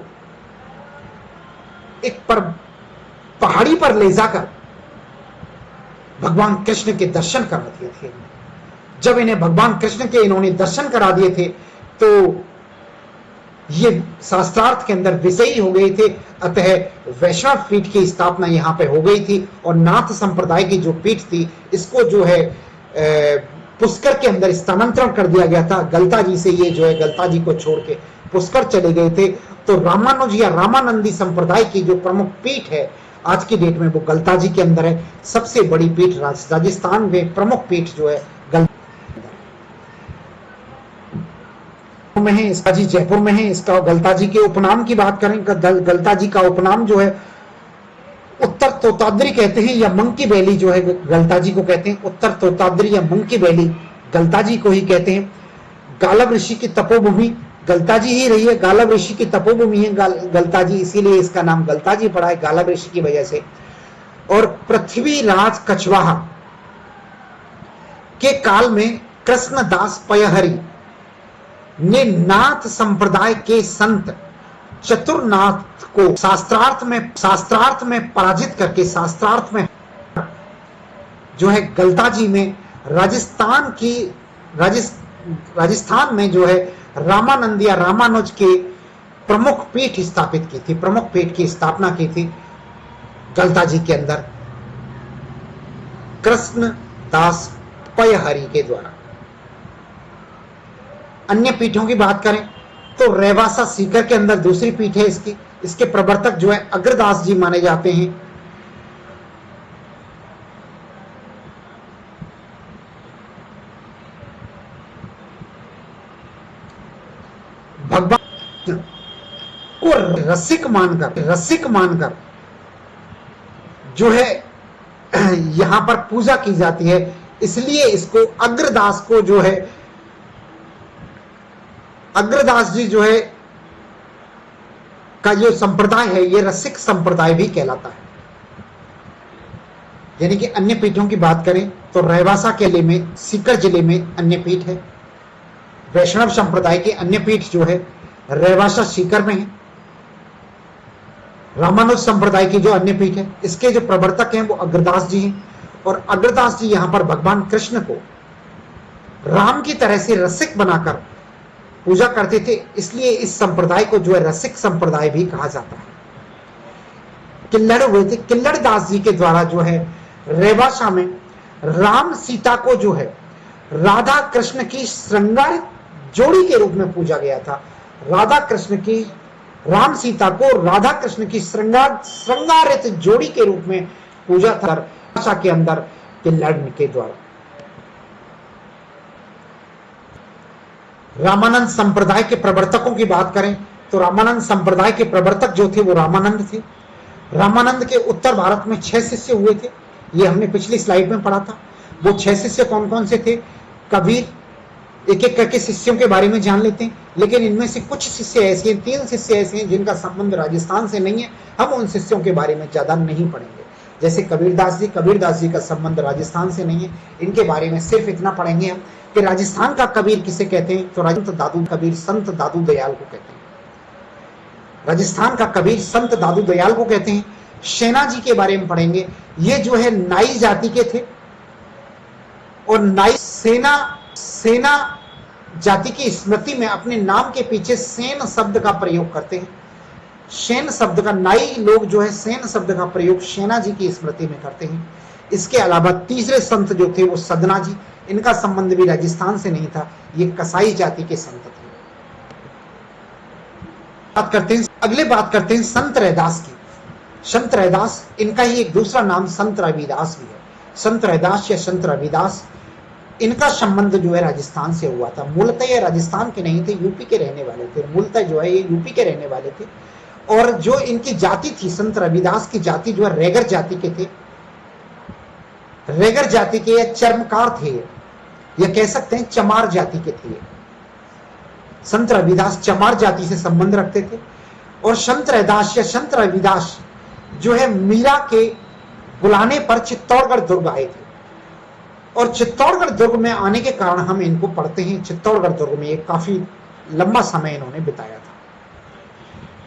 Speaker 1: एक पहाड़ी पर ले जाकर भगवान कृष्ण के दर्शन करा दिए थे। जब इन्हें भगवान कृष्ण के इन्होंने दर्शन करा दिए थे, तो ये शास्त्रार्थ के अंदर विजयी हो गए थे। अतः वैष्णव पीठ की स्थापना यहाँ पे हो गई थी। और नाथ संप्रदाय की जो पीठ थी, इसको जो है पुष्कर के अंदर स्थानांतरण कर दिया गया था। गलताजी से ये जो है गलताजी को छोड़ के पुष्कर चले गए थे। तो रामानुज या रामानंदी संप्रदाय की जो प्रमुख पीठ है आज की डेट में, वो गलताजी के अंदर है। सबसे बड़ी पीठ राजस्थान में प्रमुख पीठ जो है में है, इसका जी जयपुर में है। इसका गलताजी के उपनाम की बात करें, गलताजी का उपनाम जो है उत्तर तोताद्री कहते हैं या मंकी वैली जो है गलताजी को कहते हैं। उत्तर तोताद्री या मंकी वैली गलताजी को ही कहते हैं। गालव ऋषि की तपोभूमि गलताजी ही रही है, गालव ऋषि की तपोभूमि है गलताजी, इसीलिए इसका नाम गलताजी पड़ा है गालव ऋषि की वजह से। और पृथ्वीराज कछवाहा के काल में कृष्णदास पयहरी ने नाथ संप्रदाय के संत चतुरनाथ को शास्त्रार्थ में पराजित करके, शास्त्रार्थ में जो है गलताजी में राजस्थान में जो है रामानंद या रामानुज के प्रमुख पीठ स्थापित की थी, प्रमुख पीठ की स्थापना की थी गलताजी के अंदर कृष्णदास पयहरी के द्वारा। अन्य पीठों की बात करें तो रेवासा सीकर के अंदर दूसरी पीठ है इसकी। इसके प्रवर्तक जो है अग्रदास जी माने जाते हैं। भगवान को रसिक मानकर जो है यहां पर पूजा की जाती है, इसलिए इसको अग्रदास को जो है अग्रदास जी जो है का जो संप्रदाय है ये रसिक संप्रदाय भी कहलाता है। यानी कि अन्य पीठों की बात करें तो रेवासा के जिले में, सीकर जिले में अन्य पीठ है। वैष्णव संप्रदाय के अन्य पीठ जो है रेवासा सीकर में है। रामानुज संप्रदाय की जो अन्य पीठ है इसके जो प्रवर्तक हैं वो अग्रदास जी हैं। और अग्रदास जी यहां पर भगवान कृष्ण को राम की तरह से रसिक बनाकर पूजा करते थे, इसलिए इस संप्रदाय को जो है रसिक संप्रदाय भी कहा जाता है। किल्लड़ हुए थे, किल्लड़ दास जी के द्वारा जो है रेवासा में राम सीता को जो है राधा कृष्ण की श्रृंगारित जोड़ी के रूप में पूजा गया था। राम सीता को राधा कृष्ण की श्रृंगारित जोड़ी के रूप में पूजा था रेवासा के अंदर किल्लड़ के द्वारा। रामानंद संप्रदाय के प्रवर्तकों की बात करें तो रामानंद संप्रदाय के प्रवर्तक जो थे वो रामानंद थे। रामानंद के उत्तर भारत में 6 शिष्य हुए थे, ये हमने पिछली स्लाइड में पढ़ा था। वो 6 शिष्य कौन कौन से थे? कबीर, एक एक करके शिष्यों के बारे में जान लेते हैं। लेकिन इनमें से कुछ शिष्य ऐसे हैं, 3 शिष्य ऐसे हैं जिनका संबंध राजस्थान से नहीं है, हम उन शिष्यों के बारे में ज्यादा नहीं पढ़ेंगे। जैसे कबीरदास जी का संबंध राजस्थान से नहीं है, इनके बारे में सिर्फ इतना पढ़ेंगे हम कि राजस्थान का कबीर किसे कहते हैं तो संत दादू दयाल को कहते हैं। राजस्थान का कबीर संत दादू दयाल को कहते हैं। सेना जी के बारे में पढ़ेंगे, ये जो है नाई जाति के थे और नाई सेना जाति की स्मृति में अपने नाम के पीछे सेन शब्द का प्रयोग करते हैं। सेन शब्द का, नाई लोग जो है सेन शब्द का प्रयोग सेना जी की स्मृति में करते हैं। इसके अलावा तीसरे संत जो थे वो सदना जी, इनका संबंध भी राजस्थान से नहीं था, ये कसाई जाति के संत थे। अगले बात करते हैं संत रैदास की। संत रैदास, इनका ही एक दूसरा नाम संत रविदास भी है। संत रैदास या संत रविदास, इनका संबंध जो है राजस्थान से हुआ था। मूलतः ये राजस्थान के नहीं थे, यूपी के रहने वाले थे। मूलतः जो है ये यूपी के रहने वाले थे। और जो इनकी जाति थी, संत रविदास की जाति जो है रेगर जाति के थे। रेगर जाति के या चर्मकार थे, या कह सकते हैं चमार जाति के थे। संत रविदास चमार जाति से संबंध रखते थे। और संत रैदास या संत रविदास जो है मीरा के बुलाने पर चित्तौड़गढ़ दुर्ग आए थे। और चित्तौड़गढ़ दुर्ग में आने के कारण हम इनको पढ़ते हैं। चित्तौड़गढ़ दुर्ग में एक काफी लंबा समय इन्होंने बिताया था।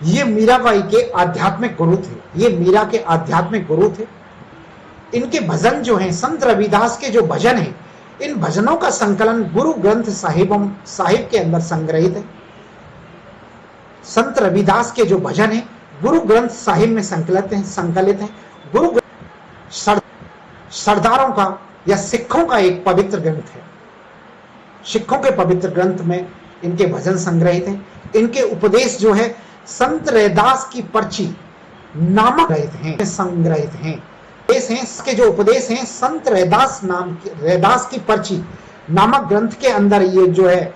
Speaker 1: ये मीराबाई के आध्यात्मिक गुरु थे, ये मीरा के आध्यात्मिक गुरु थे। इनके भजन जो हैं, संत रविदास के जो भजन हैं, इन भजनों का संकलन गुरु ग्रंथ साहिब के अंदर संग्रहित है। संत रविदास के जो भजन हैं गुरु ग्रंथ साहिब में संकलित हैं। गुरु सरदारों का या सिखों का एक पवित्र ग्रंथ है। सिखों के पवित्र ग्रंथ में इनके भजन संग्रहित हैं। इनके उपदेश जो है संत रैदास की पर्ची नामक संग्रहित हैं। इसके जो उपदेश हैं संत रैदास की पर्ची नामक ग्रंथ के अंदर ये जो है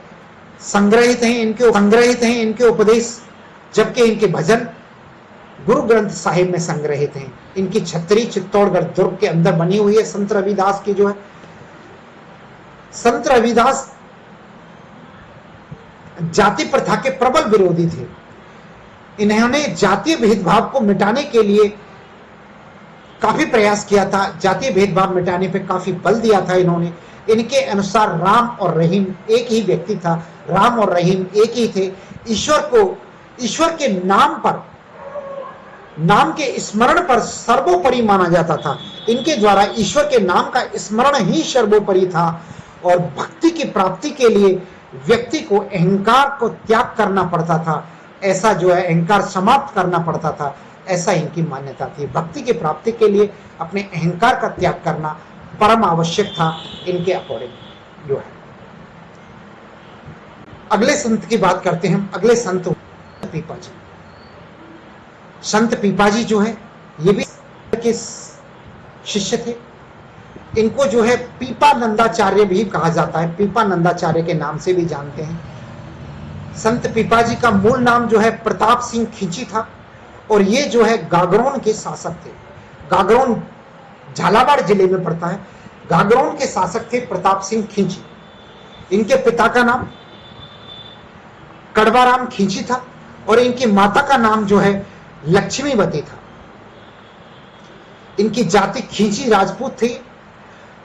Speaker 1: संग्रहित हैं इनके उपदेश, जबकि इनके भजन गुरु ग्रंथ साहिब में संग्रहित हैं। इनकी छतरी चित्तौड़गढ़ दुर्ग के अंदर बनी हुई है। संत रविदास की जो है, संत रविदास जाति प्रथा के प्रबल विरोधी थे। इन्होंने जातीय भेदभाव को मिटाने के लिए काफी प्रयास किया था, जातीय भेदभाव मिटाने पे काफी बल दिया था इन्होंने। इनके अनुसार राम और रहीम एक ही व्यक्ति था, राम और रहीम एक ही थे। ईश्वर के नाम पर, नाम के स्मरण पर सर्वोपरि माना जाता था। इनके द्वारा ईश्वर के नाम का स्मरण ही सर्वोपरि था और भक्ति की प्राप्ति के लिए व्यक्ति को अहंकार को त्याग करना पड़ता था। ऐसा जो है अहंकार समाप्त करना पड़ता था, ऐसा इनकी मान्यता थी। भक्ति की प्राप्ति के लिए अपने अहंकार का त्याग करना परम आवश्यक था इनके अकॉर्डिंग जो है। अगले संत की बात करते हैं हम। अगले संत पीपाजी। संत पीपाजी जो है ये भी के शिष्य थे। इनको जो है पीपानंदाचार्य भी कहा जाता है, पीपानंदाचार्य के नाम से भी जानते हैं। संत पीपाजी का मूल नाम जो है प्रताप सिंह खींची था और ये जो है गागरोन के शासक थे। गागरोन झालावाड़ जिले में पड़ता है। गागरोन के शासक थे प्रताप सिंह खींची। इनके पिता का नाम कड़वाराम खींची था और इनकी माता का नाम जो है लक्ष्मीवती था। इनकी जाति खींची राजपूत थी।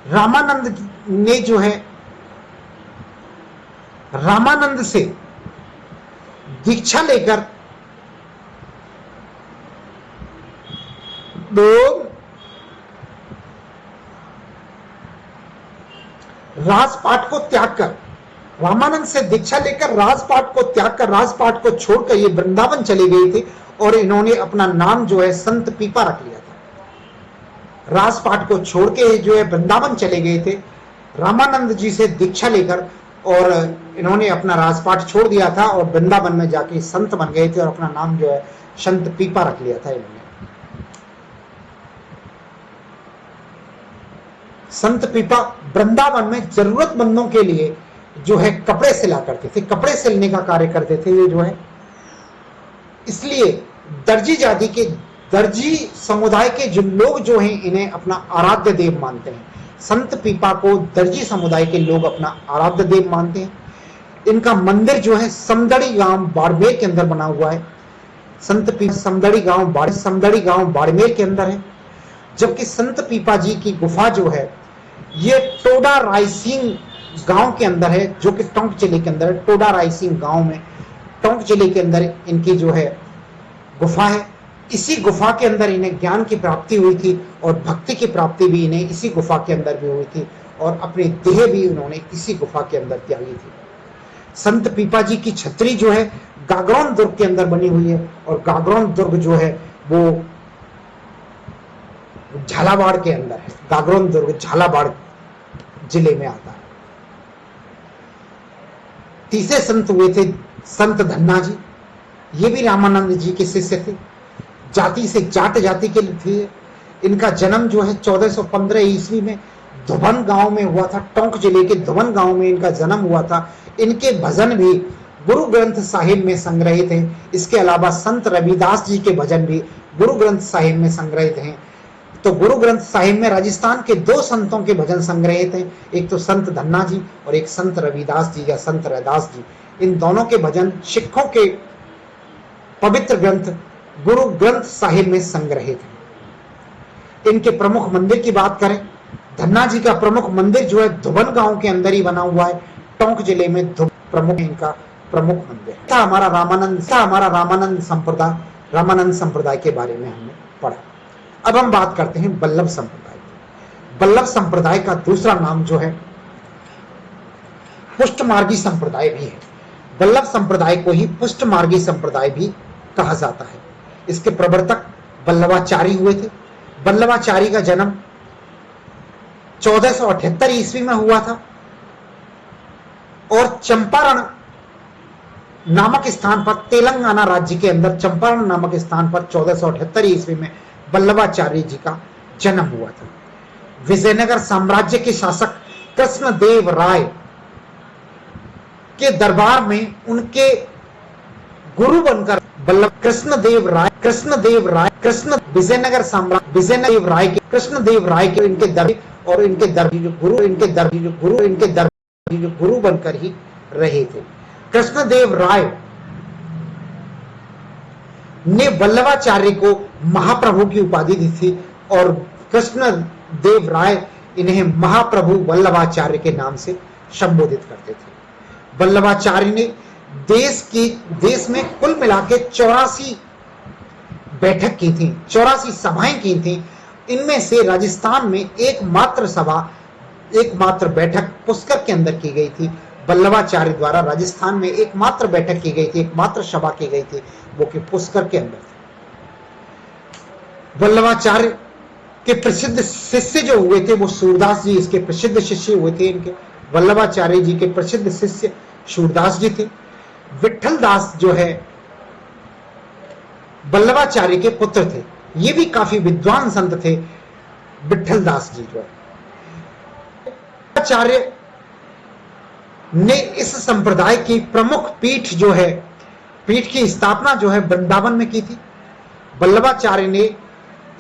Speaker 1: रामानंद ने जो है रामानंद से दीक्षा लेकर राजपाट को त्याग कर, रामानंद से दीक्षा लेकर राजपाट को त्याग कर, राजपाट को छोड़कर ये वृंदावन चले गए थे और इन्होंने अपना नाम जो है संत पीपा रख लिया था। राजपाट को छोड़ के जो है वृंदावन चले गए थे रामानंद जी से दीक्षा लेकर और इन्होंने अपना राजपाट छोड़ दिया था और वृंदावन में जाके संत बन गए थे और अपना नाम जो है संत पीपा रख लिया था इन्होंने। संत पीपा वृंदावन में जरूरतमंदों के लिए जो है कपड़े सिला करते थे, कपड़े सिलने का कार्य करते थे ये जो है। इसलिए दर्जी जाति के, दर्जी समुदाय के जो लोग जो हैं इन्हें अपना आराध्य देव मानते हैं। संत पीपा को दर्जी समुदाय के लोग अपना आराध्य देव मानते हैं। इनका मंदिर जो है समदड़ी गांव बाड़मेर के अंदर बना हुआ है। संत पीपा समदड़ी गांव बाड़मेर के अंदर है। जबकि संत पीपा जी की गुफा जो है ये टोडा रायसिंह गांव के अंदर है, जो कि टोंक जिले के अंदर है। टोडा रायसिंह गांव में टोंक जिले के अंदर इनकी जो है गुफा है। इसी गुफा के अंदर इन्हें ज्ञान की प्राप्ति हुई थी और भक्ति की प्राप्ति भी इन्हें इसी गुफा के अंदर भी हुई थी और अपनी देह भी उन्होंने इसी गुफा के अंदर त्यागी थी। संत पीपा जी की छतरी जो है गागरोन दुर्ग के अंदर बनी हुई है और गागरोन दुर्ग जो है वो झालावाड़ के अंदर है। गागरोन दुर्ग झालावाड़ जिले में आता है। तीसरे संत हुए थे संत धन्ना जी। ये भी रामानंद जी के शिष्य थे। जाति से जाट जाति के थे। इनका जन्म जो है 1415 ईस्वी में धुबन गांव में हुआ था। टोंक जिले के धुबन गांव में इनका जन्म हुआ था। इनके भजन भी गुरु ग्रंथ साहिब में संग्रहित हैं। इसके अलावा संत रविदास जी के भजन भी गुरु ग्रंथ साहिब में संग्रहित हैं। तो गुरु ग्रंथ साहिब में राजस्थान के दो संतों के भजन संग्रहित हैं, एक तो संत धन्ना जी और एक संत रविदास जी या संत रैदास जी। इन दोनों के भजन सिखों के पवित्र ग्रंथ गुरु ग्रंथ साहिब में संग्रहित हैं। इनके प्रमुख मंदिर की बात करें, धन्ना जी का प्रमुख मंदिर जो है धुबन गांव के अंदर ही बना हुआ है। टोंक जिले में प्रमुख इनका प्रमुख मंदिर था। हमारा रामानंद संप्रदाय के बारे में हमने पढ़ा। अब हम बात करते हैं वल्लभ संप्रदाय की। वल्लभ संप्रदाय का दूसरा नाम जो है पुष्टमार्गी संप्रदाय भी है। वल्लभ संप्रदाय को ही पुष्टमार्गी संप्रदाय भी कहा जाता है। इसके प्रवर्तक वल्लभाचारी हुए थे। वल्लभाचारी का जन्म 1478 ईस्वी में हुआ था और चंपारण नामक स्थान पर, तेलंगाना राज्य के अंदर चंपारण नामक स्थान पर 1478 ईस्वी में वल्लभाचार्य जी का जन्म हुआ था। विजयनगर साम्राज्य के शासक कृष्णदेव राय के दरबार में उनके गुरु बनकर वल्लभ कृष्णदेव राय कृष्ण विजयनगर साम्राज्य विजयनगर राय के कृष्णदेव राय के इनके दर और इनके गुरु बनकर ही रहे थे। कृष्णदेव राय ने वल्लभाचार्य को महाप्रभु की उपाधि दी थी और कृष्णदेव राय इन्हें महाप्रभु वल्लभाचार्य के नाम से संबोधित करते थे। वल्लभाचार्य ने देश में कुल मिला के 84 बैठक की थी, 84 सभाएं की थी। इनमें से राजस्थान में एकमात्र बैठक पुष्कर के अंदर की गई थी। वल्लभाचार्य द्वारा राजस्थान में एकमात्र बैठक की गई थी, एकमात्र सभा की गई थी, वो कि पुष्कर के अंदर। वल्लभाचार्य के प्रसिद्ध शिष्य जो हुए थे वो सूरदास जी इसके प्रसिद्ध शिष्य हुए थे। इनके वल्लभाचार्य जी के प्रसिद्ध शिष्य सूरदास जी थे। विठल दास जो है वल्लभाचार्य के पुत्र थे, ये भी काफी विद्वान संत थे। विठल दास जी जो है आचार्य ने इस संप्रदाय की प्रमुख पीठ की स्थापना जो है वृंदावन में की थी। वल्लभाचार्य ने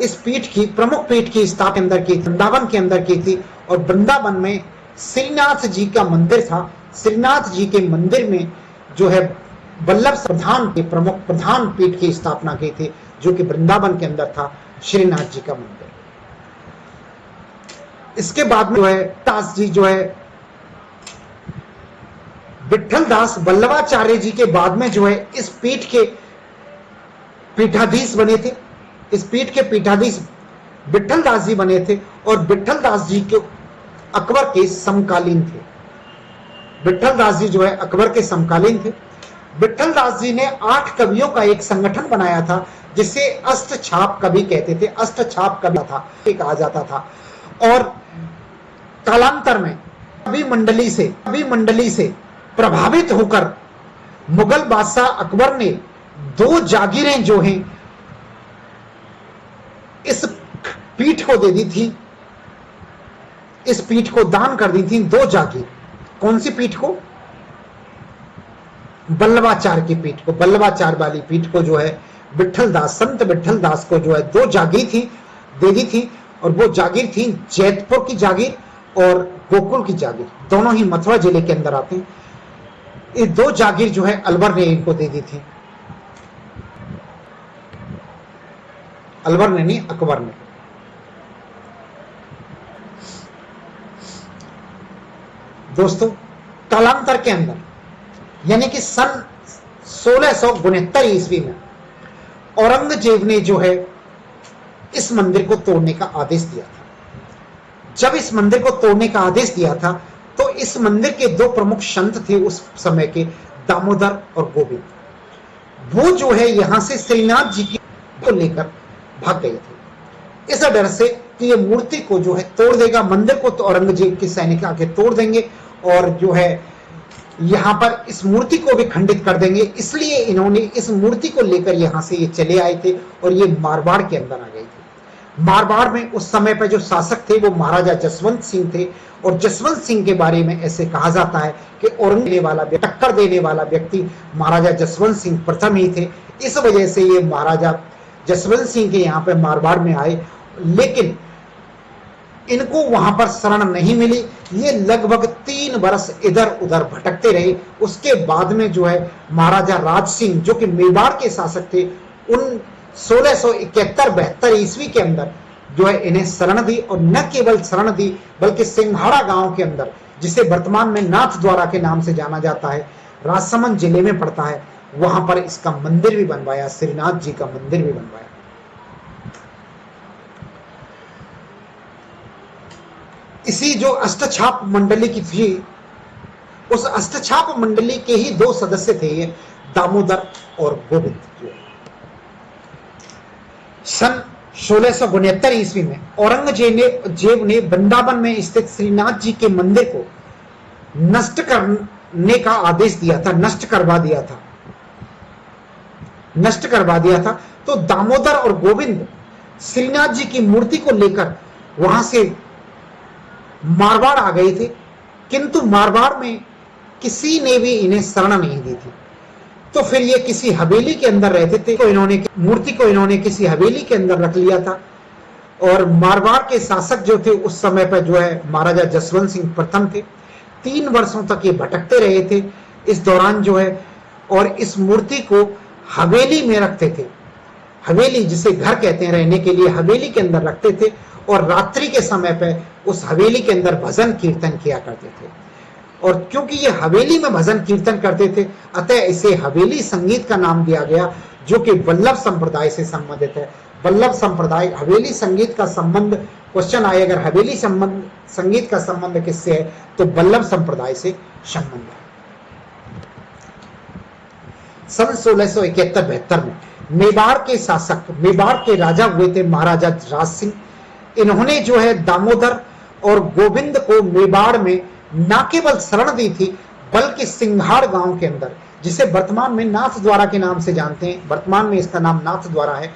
Speaker 1: इस प्रमुख पीठ की स्थापना अंदर की वृंदावन के अंदर की थी और वृंदावन में श्रीनाथ जी का मंदिर था। श्रीनाथ जी के मंदिर में जो है वल्लभ प्रधान पीठ की स्थापना की थी, जो कि वृंदावन के अंदर था श्रीनाथ जी का मंदिर। इसके बाद में जो है दास जी जो है विठल दास वल्लभाचार्य जी के बाद में जो है इस पीठ के पीठाधीश बने थे। इस पीठ के पीठाधीश विठल दास जी बने थे और विठल दास जी के अकबर के समकालीन थे। विठल दास जी जो है अकबर के समकालीन थे। विठल दास जी ने 8 कवियों का एक संगठन बनाया था जिसे अष्टछाप कवि कहते थे। अष्टछाप कवि था कहा जाता था। और कालांतर में कवि मंडली से प्रभावित होकर मुगल बादशाह अकबर ने 2 जागीरें जो हैं इस पीठ को दे दी थी। इस पीठ को दान कर दी थी 2 जागीर। कौन सी पीठ को? वल्लभाचार्य की पीठ को, वल्लभाचार्य वाली पीठ को जो है संत विठल दास को जो है 2 जागीर दे दी थी। और वो जागीर थी जैतपुर की जागीर और गोकुल की जागीर, दोनों ही मथुरा जिले के अंदर आते हैं। ये 2 जागीर जो है अलवर ने इनको दे दी थी। अलवर ने नहीं, अकबर ने। दोस्तों कालांतर के अंदर यानी कि सन 1669 ईस्वी में औरंगजेब ने जो है इस मंदिर को तोड़ने का आदेश दिया था। जब इस मंदिर को तोड़ने का आदेश दिया था तो इस मंदिर के 2 प्रमुख संत थे उस समय के, दामोदर और गोविंद। वो जो है यहां से श्रीनाथ जी को लेकर भाग गए थे इस डर से कि ये मूर्ति को जो है तोड़ देगा, मंदिर को तो औरंगजेब के सैनिक आके तोड़ देंगे और जो है यहां पर इस मूर्ति को भी खंडित कर देंगे। इसलिए इन्होंने इस मूर्ति को लेकर यहां से ये चले आए थे और ये मारवाड़ के अंदर आ गए थे। मारवाड़ में उस समय पर जो शासक थे वो महाराजा जसवंत सिंह थे और जसवंत सिंह के बारे में ऐसे कहा जाता है कि टक्कर देने वाला व्यक्ति महाराजा जसवंत सिंह प्रथम ही थे। इस वजह से ये महाराजा जसवंत सिंह के यहाँ पे मारवाड़ में आए, लेकिन इनको वहां पर शरण नहीं मिली। ये लगभग 3 वर्ष इधर उधर भटकते रहे। उसके बाद में जो है महाराजा राज सिंह जो कि मेवाड़ के शासक थे, उन 1671-72 ईस्वी के अंदर जो है इन्हें शरण दी और न केवल शरण दी बल्कि सिंघाड़ा गांव के अंदर, जिसे वर्तमान में नाथ द्वारा के नाम से जाना जाता है, राजसमंद जिले में पड़ता है, वहां पर इसका मंदिर भी बनवाया, श्रीनाथ जी का मंदिर भी बनवाया। इसी जो अष्टछाप मंडली की थी, उस अष्टछाप मंडली के ही 2 सदस्य थे ये दामोदर और गोविंद। सन 1669 ईस्वी में औरंगजेब ने वृंदावन में स्थित श्रीनाथ जी के मंदिर को नष्ट करने का आदेश दिया था, नष्ट करवा दिया था। तो दामोदर और गोविंद श्रीनाथ जी की मूर्ति को लेकर वहां से मारवाड़ आ गए थे, किंतु मारवाड़ में किसी ने भी इन्हें शरण नहीं दी थी। तो फिर ये किसी हवेली के अंदर रहते थे, तो इन्होंने मूर्ति को इन्होंने किसी हवेली के अंदर रख लिया था। और मारवाड़ के शासक जो थे उस समय पर जो है महाराजा जसवंत सिंह प्रथम थे। 3 वर्षों तक ये भटकते रहे थे इस दौरान जो है, और इस मूर्ति को हवेली में रखते थे। हवेली जिसे घर कहते हैं रहने के लिए, हवेली के अंदर रखते थे और रात्रि के समय पर उस हवेली के अंदर भजन कीर्तन किया करते थे। और क्योंकि ये हवेली में भजन कीर्तन करते थे, अतः इसे हवेली संगीत का नाम दिया गया, जो कि वल्लभ संप्रदाय से संबंधित है। वल्लभ संप्रदाय, हवेली संगीत का संबंध, क्वेश्चन आए अगर हवेली संगीत का संबंध किससे है, तो वल्लभ संप्रदाय से संबंध है। सन 1671-72 में मेवाड़ के शासक, मेवाड़ के राजा हुए थे महाराजा राज सिंह। इन्होंने जो है दामोदर और गोविंद को मेवाड़ में न केवल शरण दी थी, बल्कि सिंघाड़ गांव के अंदर, जिसे वर्तमान में नाथ द्वारा के नाम से जानते हैं, वर्तमान में इसका नाम नाथ द्वारा है,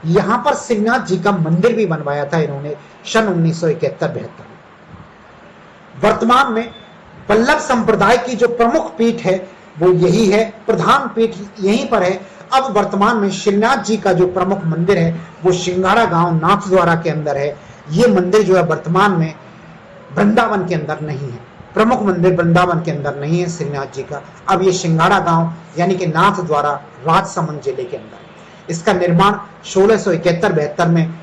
Speaker 1: यहां पर श्रीनाथ जी का मंदिर भी बनवाया था इन्होंने सन 1971-72 में। वर्तमान में वल्लभ संप्रदाय की जो प्रमुख पीठ है वो यही है, प्रधान पीठ यहीं पर है। अब वर्तमान में श्रीनाथ जी का जो प्रमुख मंदिर है वो सिंघाड़ा गांव नाथ द्वारा के अंदर है। ये मंदिर जो है वर्तमान में वृंदावन के अंदर नहीं है, प्रमुख मंदिर वृंदावन के अंदर नहीं है श्रीनाथ जी का। अब ये सिंघाड़ा गांव यानी कि नाथ द्वारा राजसमंद जिले के अंदर है। इसका निर्माण 1671-72 में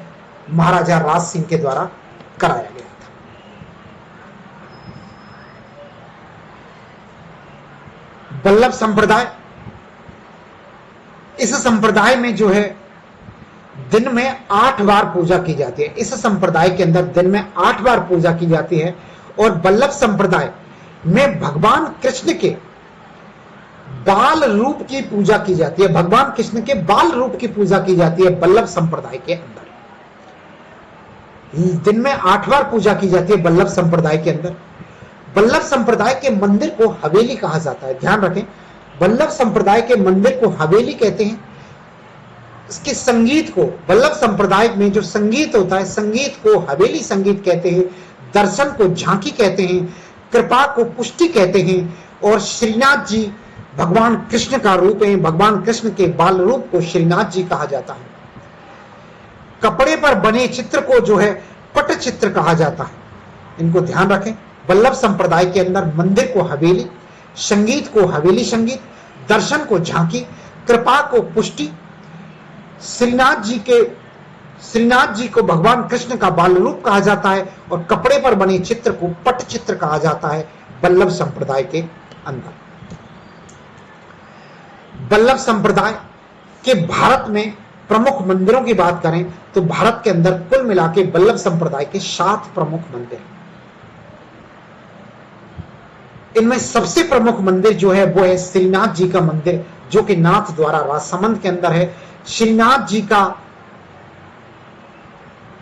Speaker 1: महाराजा राज सिंह के द्वारा कराया गया था। वल्लभ संप्रदाय, इस संप्रदाय में जो है दिन में 8 बार पूजा की जाती है। इस संप्रदाय के अंदर दिन में 8 बार पूजा की जाती है। और वल्लभ संप्रदाय में भगवान कृष्ण के बाल रूप की पूजा की जाती है, भगवान कृष्ण के बाल रूप की पूजा की जाती है वल्लभ संप्रदाय के अंदर। दिन में 8 बार पूजा की जाती है वल्लभ संप्रदाय के अंदर। वल्लभ संप्रदाय के मंदिर को हवेली कहा जाता है, ध्यान रखें, वल्लभ संप्रदाय के मंदिर को हवेली कहते हैं। इसके संगीत को, वल्लभ संप्रदाय में जो संगीत होता है, संगीत को हवेली संगीत कहते हैं, दर्शन को झांकी कहते हैं, कृपा को पुष्टि कहते हैं। और श्रीनाथ जी भगवान कृष्ण का रूप है, भगवान कृष्ण के बाल रूप को श्रीनाथ जी कहा जाता है। कपड़े पर बने चित्र को जो है पट चित्र कहा जाता है। इनको ध्यान रखें। वल्लभ संप्रदाय के अंदर मंदिर को हवेली, संगीत को हवेली संगीत, दर्शन को झांकी, कृपा को पुष्टि, श्रीनाथ जी को भगवान कृष्ण का बाल रूप कहा जाता है और कपड़े पर बने चित्र को पट चित्र कहा जाता है वल्लभ संप्रदाय के अंदर। वल्लभ संप्रदाय के भारत में प्रमुख मंदिरों की बात करें तो भारत के अंदर कुल मिलाकर वल्लभ संप्रदाय के 7 प्रमुख मंदिर हैं। इनमें सबसे प्रमुख मंदिर जो है वो है श्रीनाथ जी का मंदिर, जो कि नाथ द्वारा राजसमंद के अंदर है। श्रीनाथ जी का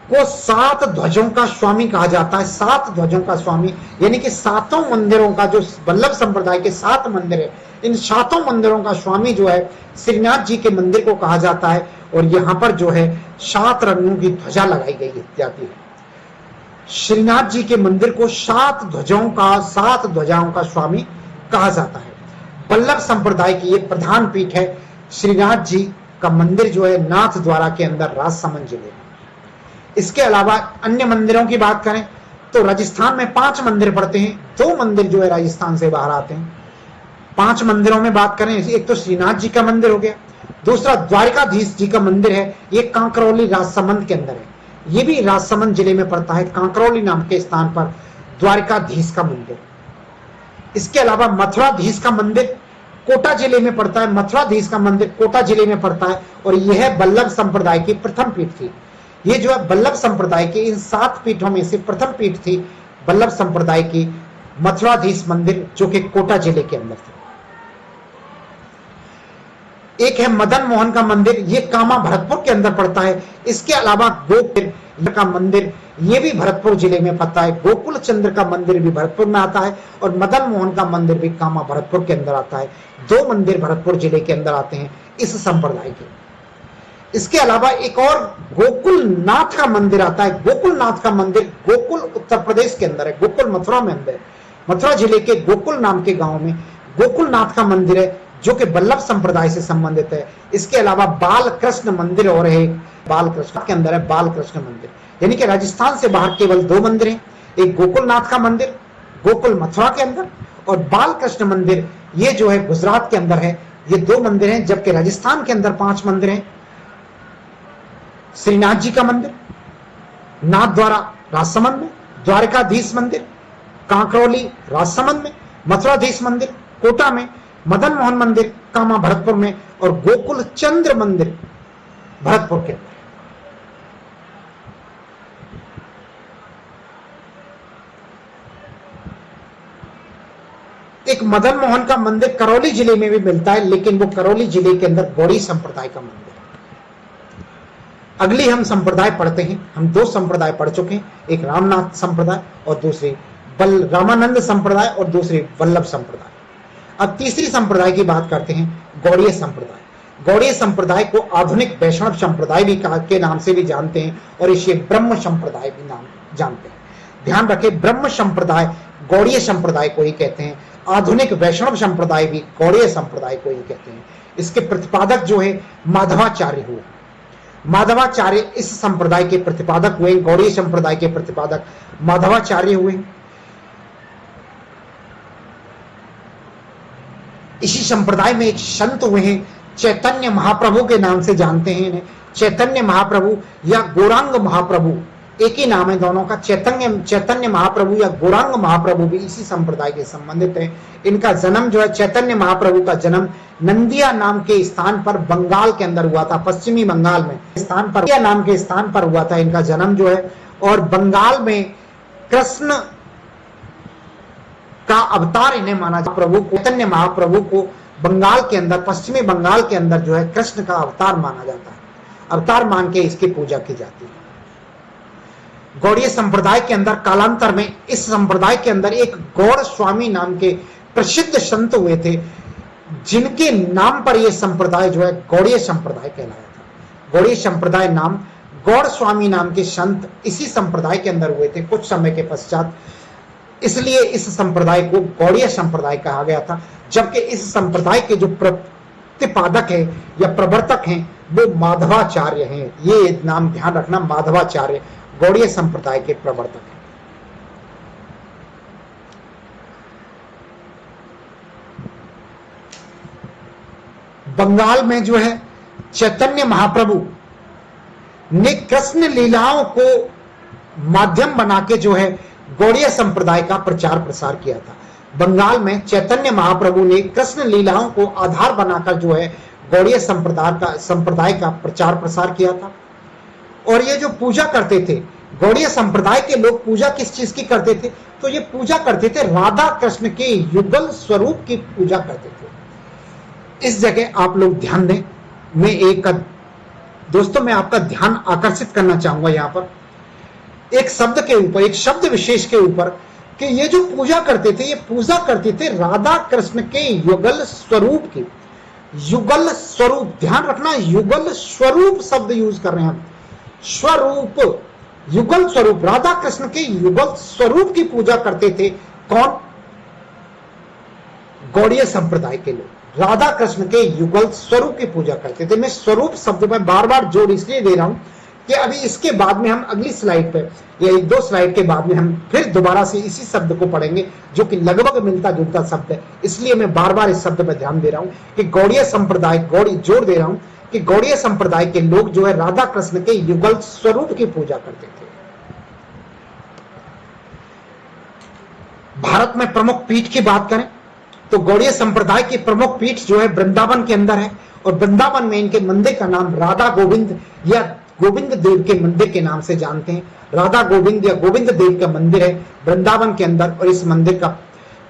Speaker 1: को 7 ध्वजों का स्वामी कहा जाता है। 7 ध्वजों का स्वामी यानी कि 7 मंदिरों का, जो वल्लभ संप्रदाय के 7 मंदिर है, इन 7 मंदिरों का स्वामी जो है श्रीनाथ जी के मंदिर को कहा जाता है। और यहां पर जो है 7 रंगों की ध्वजा लगाई गई जाती है। श्रीनाथ जी के मंदिर को 7 ध्वजाओं का स्वामी कहा जाता है। वल्लभ संप्रदाय की ये प्रधान पीठ है। श्रीनाथ जी का मंदिर जो है नाथ द्वारा के अंदर राजसमंद जिले में। इसके अलावा अन्य मंदिरों की बात करें तो राजस्थान में 5 मंदिर पड़ते हैं। 2 मंदिर जो है राजस्थान से बाहर आते हैं। 5 मंदिरों में बात करें, एक तो श्रीनाथ जी का मंदिर हो गया, दूसरा द्वारिकाधीश जी का मंदिर है, ये कांकरौली राजसमंद के अंदर है। ये भी राजसमंद जिले में पड़ता है, कांकरौली नाम के स्थान पर द्वारिकाधीश का मंदिर। इसके अलावा मथुराधीश का मंदिर कोटा जिले में पड़ता है। मथुराधीश का मंदिर कोटा जिले में पड़ता है और यह वल्लभ संप्रदाय की प्रथम पीठ थी। ये जो है वल्लभ संप्रदाय के इन 7 पीठों में से प्रथम पीठ थी वल्लभ संप्रदाय की मथुराधीश मंदिर, जो कि कोटा जिले के अंदर थी। एक है मदन मोहन का मंदिर, ये कामा भरतपुर के अंदर पड़ता है। इसके अलावा गोकुल का मंदिर, ये भी भरतपुर जिले में पड़ता है। गोकुल चंद्र का मंदिर भी भरतपुर में आता है और मदन मोहन का मंदिर भी कामा भरतपुर के अंदर आता है। 2 मंदिर भरतपुर जिले के अंदर आते हैं इस संप्रदाय के। इसके अलावा एक और गोकुलनाथ का मंदिर आता है। गोकुलनाथ का मंदिर गोकुल उत्तर प्रदेश के अंदर है, गोकुल मथुरा में अंदर, मथुरा जिले के गोकुल नाम के गांव में गोकुलनाथ का मंदिर है, जो कि वल्लभ संप्रदाय से संबंधित है। इसके अलावा बाल कृष्ण मंदिर और है, बाल कृष्ण के अंदर है बाल कृष्ण मंदिर, यानी कि राजस्थान से बाहर केवल 2 मंदिर हैं, एक गोकुलनाथ का मंदिर गोकुल मथुरा के अंदर, और बाल कृष्ण मंदिर ये जो है गुजरात के अंदर है। ये 2 मंदिर हैं, जबकि राजस्थान के अंदर 5 मंदिर हैं। श्रीनाथ जी का मंदिर नाथ द्वारा राजसमंद में, द्वारकाधीश मंदिर कांकरौली राजसमंद में, मथुराधीश मंदिर कोटा में, मदन मोहन मंदिर कामा भरतपुर में, और गोकुल चंद्र मंदिर भरतपुर के अंदर। एक मदन मोहन का मंदिर करौली जिले में भी मिलता है, लेकिन वो करौली जिले के अंदर गौड़ी संप्रदाय का मंदिर है। अगली हम संप्रदाय पढ़ते हैं। हम 2 संप्रदाय पढ़ चुके हैं, एक रामनाथ संप्रदाय और दूसरी रामानंद संप्रदाय और दूसरी वल्लभ संप्रदाय। अब तीसरी संप्रदाय की बात करते हैं, गौड़ीय संप्रदाय। गौड़ीय संप्रदाय को आधुनिक वैष्णव संप्रदाय भी के नाम से भी जानते हैं, और इसे ब्रह्म संप्रदाय भी नाम जानते हैं। ध्यान रखें, ब्रह्म संप्रदाय गौड़ीय संप्रदाय को ही कहते हैं, आधुनिक वैष्णव संप्रदाय भी गौड़ीय संप्रदाय को ही कहते हैं। इसके प्रतिपादक जो है माधवाचार्य हुए। माधवाचार्य इस संप्रदाय के प्रतिपादक हुए, गौड़ीय संप्रदाय के प्रतिपादक माधवाचार्य हुए। इसी संप्रदाय में एक संत हुए हैं, चैतन्य महाप्रभु के नाम से जानते हैं इन्हें। चैतन्य महाप्रभु या गौरांग महाप्रभु एक ही नाम है दोनों का। चैतन्य महाप्रभु या गौरांग महाप्रभु भी इसी संप्रदाय के संबंधित है। इनका जन्म जो है, चैतन्य महाप्रभु का जन्म नंदिया नाम के स्थान पर बंगाल के अंदर हुआ था, पश्चिमी बंगाल में स्थान पर, नाम के स्थान पर हुआ था इनका जन्म जो है। और बंगाल में कृष्ण का अवतार इन्हें माना जाता है। प्रभु चैतन्य महाप्रभु को बंगाल के अंदर, पश्चिमी बंगाल के अंदर जो है कृष्ण का अवतार माना जाता है। अवतार मान के इसकी पूजा की जाती है। गौड़ीय संप्रदाय के अंदर कालांतर में इस संप्रदाय के अंदर एक गौड़ स्वामी नाम के प्रसिद्ध संत हुए थे, जिनके नाम पर यह संप्रदाय जो है गौड़ीय संप्रदाय कहलाया था। गौड़ीय संप्रदाय नाम गौड़ स्वामी नाम के संत इसी संप्रदाय के अंदर हुए थे कुछ समय के पश्चात, इसलिए इस संप्रदाय को गौड़ीय संप्रदाय कहा गया था। जबकि इस संप्रदाय के जो प्रतिपादक है या प्रवर्तक हैं वो माधवाचार्य हैं। ये नाम ध्यान रखना, माधवाचार्य गौड़ीय संप्रदाय के प्रवर्तक हैं। बंगाल में जो है चैतन्य महाप्रभु ने कृष्ण लीलाओं को माध्यम बना के जो है गौड़ीय संप्रदाय का प्रचार प्रसार किया था। बंगाल में चैतन्य महाप्रभु ने कृष्ण लीलाओं को आधार बनाकर जो है गौड़ीय संप्रदाय का प्रचार प्रसार किया था। और ये जो पूजा करते थे, गौड़ीय संप्रदाय के लोग पूजा किस चीज की करते थे? तो ये पूजा करते थे राधा कृष्ण के युगल स्वरूप की पूजा करते थे। इस जगह आप लोग ध्यान दें, दोस्तों मैं आपका ध्यान आकर्षित करना चाहूंगा यहाँ पर एक शब्द के ऊपर, एक शब्द विशेष के ऊपर, कि ये जो पूजा करते थे, ये पूजा करते थे राधा कृष्ण के युगल स्वरूप की। युगल स्वरूप, ध्यान रखना, युगल स्वरूप शब्द यूज कर रहे हैं हम। स्वरूप, युगल स्वरूप, राधा कृष्ण के युगल स्वरूप की पूजा करते थे। कौन? गौड़ीय संप्रदाय के लोग राधा कृष्ण के युगल स्वरूप की पूजा करते थे। मैं स्वरूप शब्द पर बार बार जोर इसलिए दे रहा हूं कि अभी इसके बाद में हम अगली स्लाइड पे या 1-2 स्लाइड के बाद में हम फिर दोबारा से इसी शब्द को पढ़ेंगे, जो कि लगभग मिलता जुलता शब्द है। इसलिए मैं बार बार इस शब्द पर ध्यान दे रहा हूं कि गौड़ीय संप्रदाय, जोर दे रहा हूं कि गौड़ीय संप्रदाय के लोग जो है राधा कृष्ण के युगल स्वरूप की पूजा करते थे। भारत में प्रमुख पीठ की बात करें तो गौड़ीय संप्रदाय की प्रमुख पीठ जो है वृंदावन के अंदर है, और वृंदावन में इनके मंदिर का नाम राधा गोविंद या गोविंद देव के मंदिर के नाम से जानते हैं। राधा गोविंद या गोविंद देव का मंदिर है वृंदावन के अंदर, और इस मंदिर का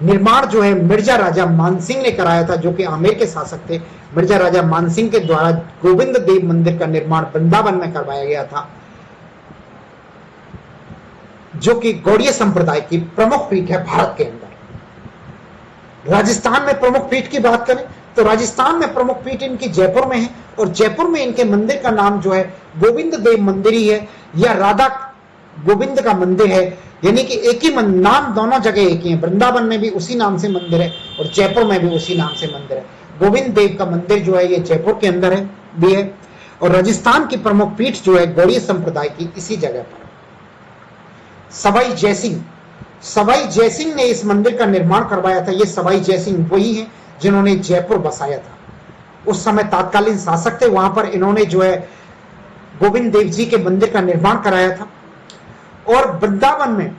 Speaker 1: निर्माण जो है मिर्जा राजा मानसिंह ने कराया था, जो कि आमेर के शासक थे। मिर्जा राजा मानसिंह के द्वारा गोविंद देव मंदिर का निर्माण वृंदावन में करवाया गया था, जो कि गौड़ीय संप्रदाय की प्रमुख पीठ है भारत के अंदर। राजस्थान में प्रमुख पीठ की बात करें तो राजस्थान में प्रमुख पीठ इनकी जयपुर में है, और जयपुर में इनके मंदिर का नाम जो है गोविंद देव मंदिर ही है या राधा गोविंद का मंदिर है, यानी कि एक ही नाम दोनों जगह एक ही है। वृंदावन में भी उसी नाम से मंदिर है और जयपुर में भी उसी नाम से मंदिर है। गोविंद देव का मंदिर जो है ये जयपुर के अंदर है भी है, और राजस्थान की प्रमुख पीठ जो है गौड़ीय संप्रदाय की इसी जगह पर। सवाई जयसिंह ने इस मंदिर का निर्माण करवाया था। ये सवाई जयसिंह वही हैं जिन्होंने जयपुर बसाया था। उस समय तत्कालीन शासक थे, वहां पर इन्होंने जो है गोविंद देव जी के मंदिर का निर्माण कराया था। और वृंदावन में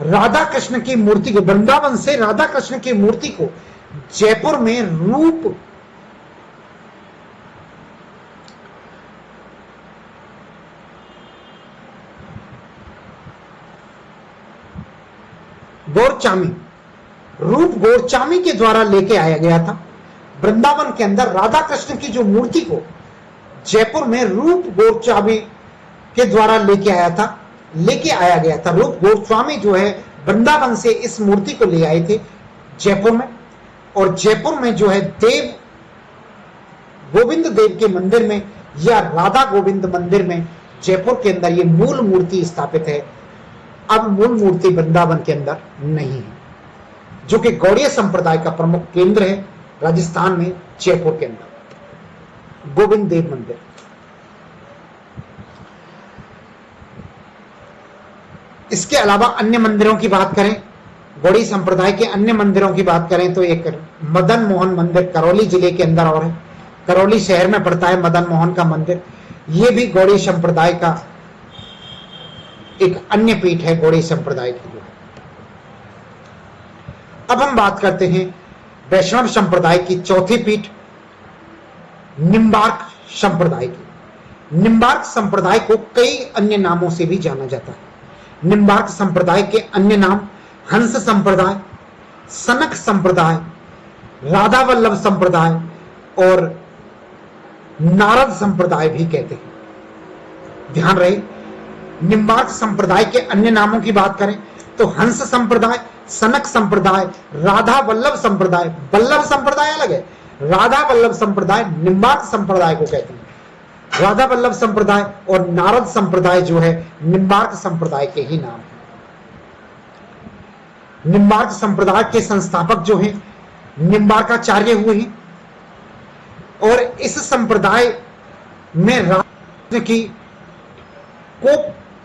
Speaker 1: राधा कृष्ण की मूर्ति को, वृंदावन से राधा कृष्ण की मूर्ति को जयपुर में रूप गोरचामी के द्वारा लेके आया गया था। वृंदावन के अंदर राधा कृष्ण की जो मूर्ति को जयपुर में रूप गोरचामी के द्वारा लेके आया गया था। रूप गोस्वामी जो है वृंदावन से इस मूर्ति को ले आए थे जयपुर में, और जयपुर में जो है गोविंद देव के मंदिर में या राधा गोविंद मंदिर में जयपुर के अंदर ये मूल मूर्ति स्थापित है। अब मूल मूर्ति वृंदावन के अंदर नहीं है, जो कि गौड़ीय संप्रदाय का प्रमुख केंद्र है राजस्थान में जयपुर के अंदर गोविंद देव मंदिर। इसके अलावा अन्य मंदिरों की बात करें, गौड़ीय संप्रदाय के अन्य मंदिरों की बात करें तो एक मदन मोहन मंदिर करौली जिले के अंदर और है, करौली शहर में पड़ता है मदन मोहन का मंदिर। यह भी गौड़ीय संप्रदाय का एक अन्य पीठ है गौड़ीय संप्रदाय की। अब हम बात करते हैं वैष्णव संप्रदाय की चौथी पीठ निम्बार्क संप्रदाय की। निम्बार्क संप्रदाय को कई अन्य नामों से भी जाना जाता है। निम्बार्क संप्रदाय के अन्य नाम हंस संप्रदाय, सनक संप्रदाय, राधा वल्लभ संप्रदाय और नारद संप्रदाय भी कहते हैं। ध्यान रहे, निम्बार्क संप्रदाय के अन्य नामों की बात करें तो हंस संप्रदाय, सनक संप्रदाय, राधा वल्लभ संप्रदाय, वल्लभ संप्रदाय अलग है, राधा वल्लभ संप्रदाय निम्बार्क संप्रदाय को कहते हैं। राधा वल्लभ संप्रदाय और नारद संप्रदाय जो है निम्बार्क संप्रदाय के ही नाम है। निम्बार्क संप्रदाय के संस्थापक जो हैं निम्बार्काचार्य हुए हैं, और इस संप्रदाय में राधा की को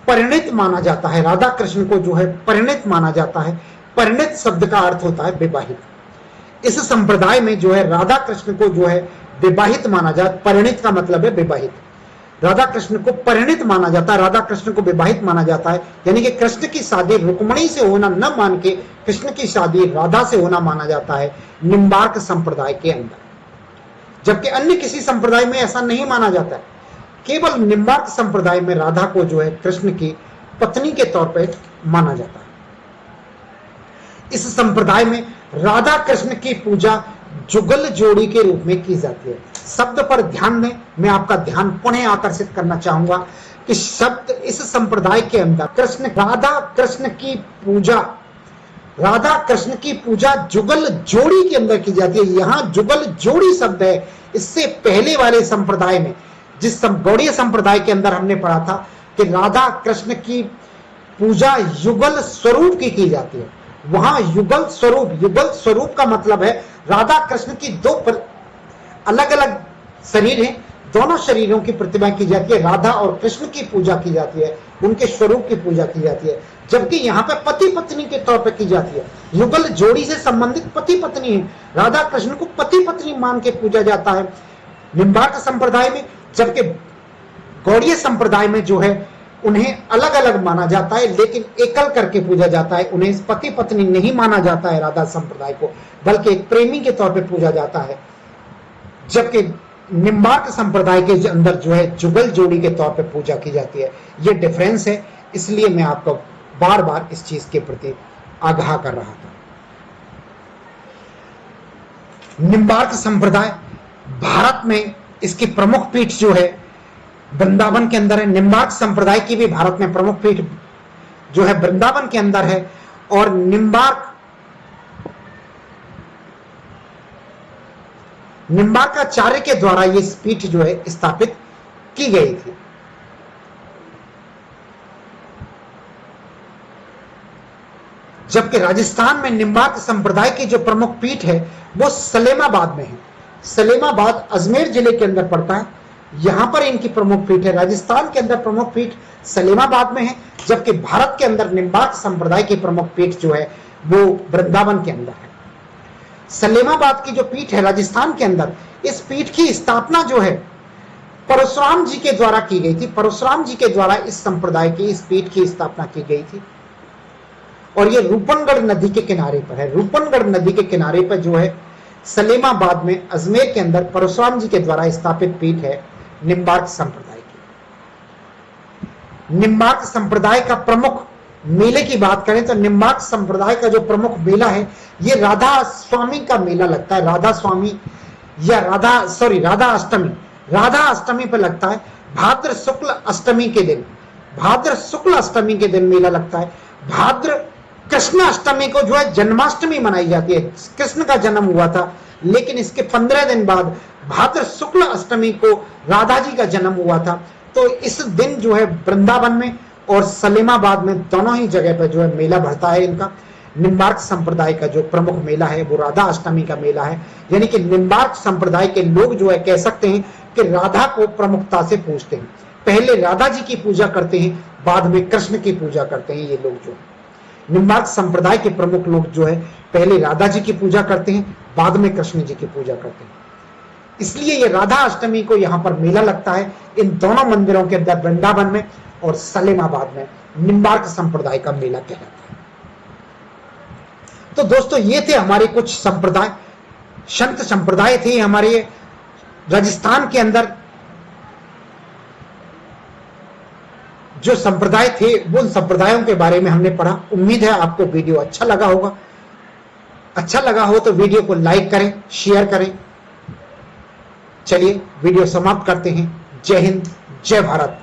Speaker 1: परिणित माना जाता है। राधा कृष्ण को जो है परिणित माना जाता है। परिणित शब्द का अर्थ होता है विवाहित। इस संप्रदाय में जो है राधा कृष्ण को जो है विवाहित माना जाता है। परिणित का मतलब है विवाहित। राधा कृष्ण को परिणित माना जाता है, राधा कृष्ण को विवाहित माना जाता है, यानी कि कृष्ण की शादी रुक्मिणी से होना न मान के कृष्ण की शादी राधा से होना माना जाता है निम्बार्क संप्रदाय के अंदर। जबकि अन्य किसी संप्रदाय में ऐसा नहीं माना जाता है। केवल निम्बार्क संप्रदाय में राधा को जो है कृष्ण की पत्नी के तौर पर माना जाता है। इस संप्रदाय में राधा कृष्ण की पूजा जुगल जोड़ी के रूप में की जाती है। शब्द पर ध्यान दें, मैं आपका ध्यान पुनः आकर्षित करना चाहूंगा कि शब्द इस संप्रदाय के अंदर राधा कृष्ण की पूजा जुगल जोड़ी के अंदर की जाती है। यहां जुगल जोड़ी शब्द है। इससे पहले वाले संप्रदाय में, जिस गौड़ीय संप्रदाय के अंदर हमने पढ़ा था कि राधा कृष्ण की पूजा युगल स्वरूप की जाती है, वहां युगल स्वरूप का मतलब है राधा कृष्ण की दो अलग अलग शरीर हैं, दोनों शरीरों की प्रतिमा की जाती है। राधा और कृष्ण की पूजा की जाती है, उनके स्वरूप की पूजा की जाती है। जबकि यहाँ पे पति पत्नी के तौर पर की जाती है। युगल जोड़ी से संबंधित पति पत्नी है, राधा कृष्ण को पति पत्नी मान के पूजा जाता है निम्बार्क संप्रदाय में। जबकि गौड़ीय संप्रदाय में जो है उन्हें अलग अलग माना जाता है, लेकिन एकल करके पूजा जाता है। उन्हें पति पत्नी नहीं माना जाता है राधा संप्रदाय को, बल्कि एक प्रेमी के तौर पर पूजा जाता है। जबकि निम्बार्क संप्रदाय के अंदर जो है जुगल जोड़ी के तौर पर पूजा की जाती है। ये डिफरेंस है, इसलिए मैं आपको बार बार इस चीज के प्रति आगाह कर रहा था। निम्बार्क संप्रदाय भारत में इसकी प्रमुख पीठ जो है वृंदावन के अंदर है। निम्बार्क संप्रदाय की भी भारत में प्रमुख पीठ जो है वृंदावन के अंदर है, और निम्बार्काचार्य के द्वारा ये पीठ जो है स्थापित की गई थी। जबकि राजस्थान में निम्बार्क संप्रदाय की जो प्रमुख पीठ है वो सलेमाबाद में है। सलेमाबाद अजमेर जिले के अंदर पड़ता है। यहां पर इनकी प्रमुख पीठ है। राजस्थान के अंदर प्रमुख पीठ सलेमाबाद में है, जबकि भारत के अंदर निम्बार्क संप्रदाय की प्रमुख पीठ जो है वो वृंदावन के अंदर है। सलेमाबाद की जो पीठ है राजस्थान के अंदर, इस पीठ की स्थापना जो है परशुराम जी के द्वारा की गई थी। परशुराम जी के द्वारा इस संप्रदाय की, इस पीठ की स्थापना की गई थी और ये रूपनगढ़ नदी के किनारे पर है। रूपनगढ़ नदी के किनारे पर जो है सलेमाबाद में अजमेर के अंदर परशुराम जी के द्वारा स्थापित पीठ है निम्बार्क संप्रदाय की। निम्बार्क संप्रदाय का प्रमुख मेले की बात करें तो निम्बार्क संप्रदाय का जो प्रमुख मेला है ये राधा स्वामी का मेला लगता है। राधा स्वामी या राधा अष्टमी, राधा अष्टमी पर लगता है। भाद्र शुक्ल अष्टमी के दिन, भाद्र शुक्ल अष्टमी के दिन मेला लगता है। भाद्र कृष्ण अष्टमी को जो है जन्माष्टमी मनाई जाती है। कृष्ण का जन्म हुआ था, लेकिन इसके 15 दिन बाद भाद्र शुक्ल अष्टमी को राधा जी का जन्म हुआ था। तो इस दिन जो है वृंदावन में और सलेमाबाद में दोनों ही जगह पर जो है मेला भरता है इनका। निम्बार्क संप्रदाय का जो प्रमुख मेला है वो राधा अष्टमी का मेला है। यानी कि निम्बार्क संप्रदाय के लोग जो है कह सकते हैं कि राधा को प्रमुखता से पूजते हैं। पहले राधा जी की पूजा करते हैं, बाद में कृष्ण की पूजा करते हैं। ये लोग जो निम्बार्क संप्रदाय के प्रमुख लोग जो है पहले राधा जी की पूजा करते हैं, बाद में कृष्ण जी की पूजा करते हैं। इसलिए ये राधा अष्टमी को यहाँ पर मेला लगता है इन दोनों मंदिरों के अंदर, वृंदावन में और सलेमाबाद में निम्बार्क संप्रदाय का मेला कहलाता है। तो दोस्तों ये थे हमारे कुछ संप्रदाय, संत संप्रदाय थे हमारे राजस्थान के अंदर जो संप्रदाय थे, वो संप्रदायों के बारे में हमने पढ़ा। उम्मीद है आपको वीडियो अच्छा लगा होगा। अच्छा लगा हो तो वीडियो को लाइक करें, शेयर करें। चलिए वीडियो समाप्त करते हैं। जय हिंद, जय भारत।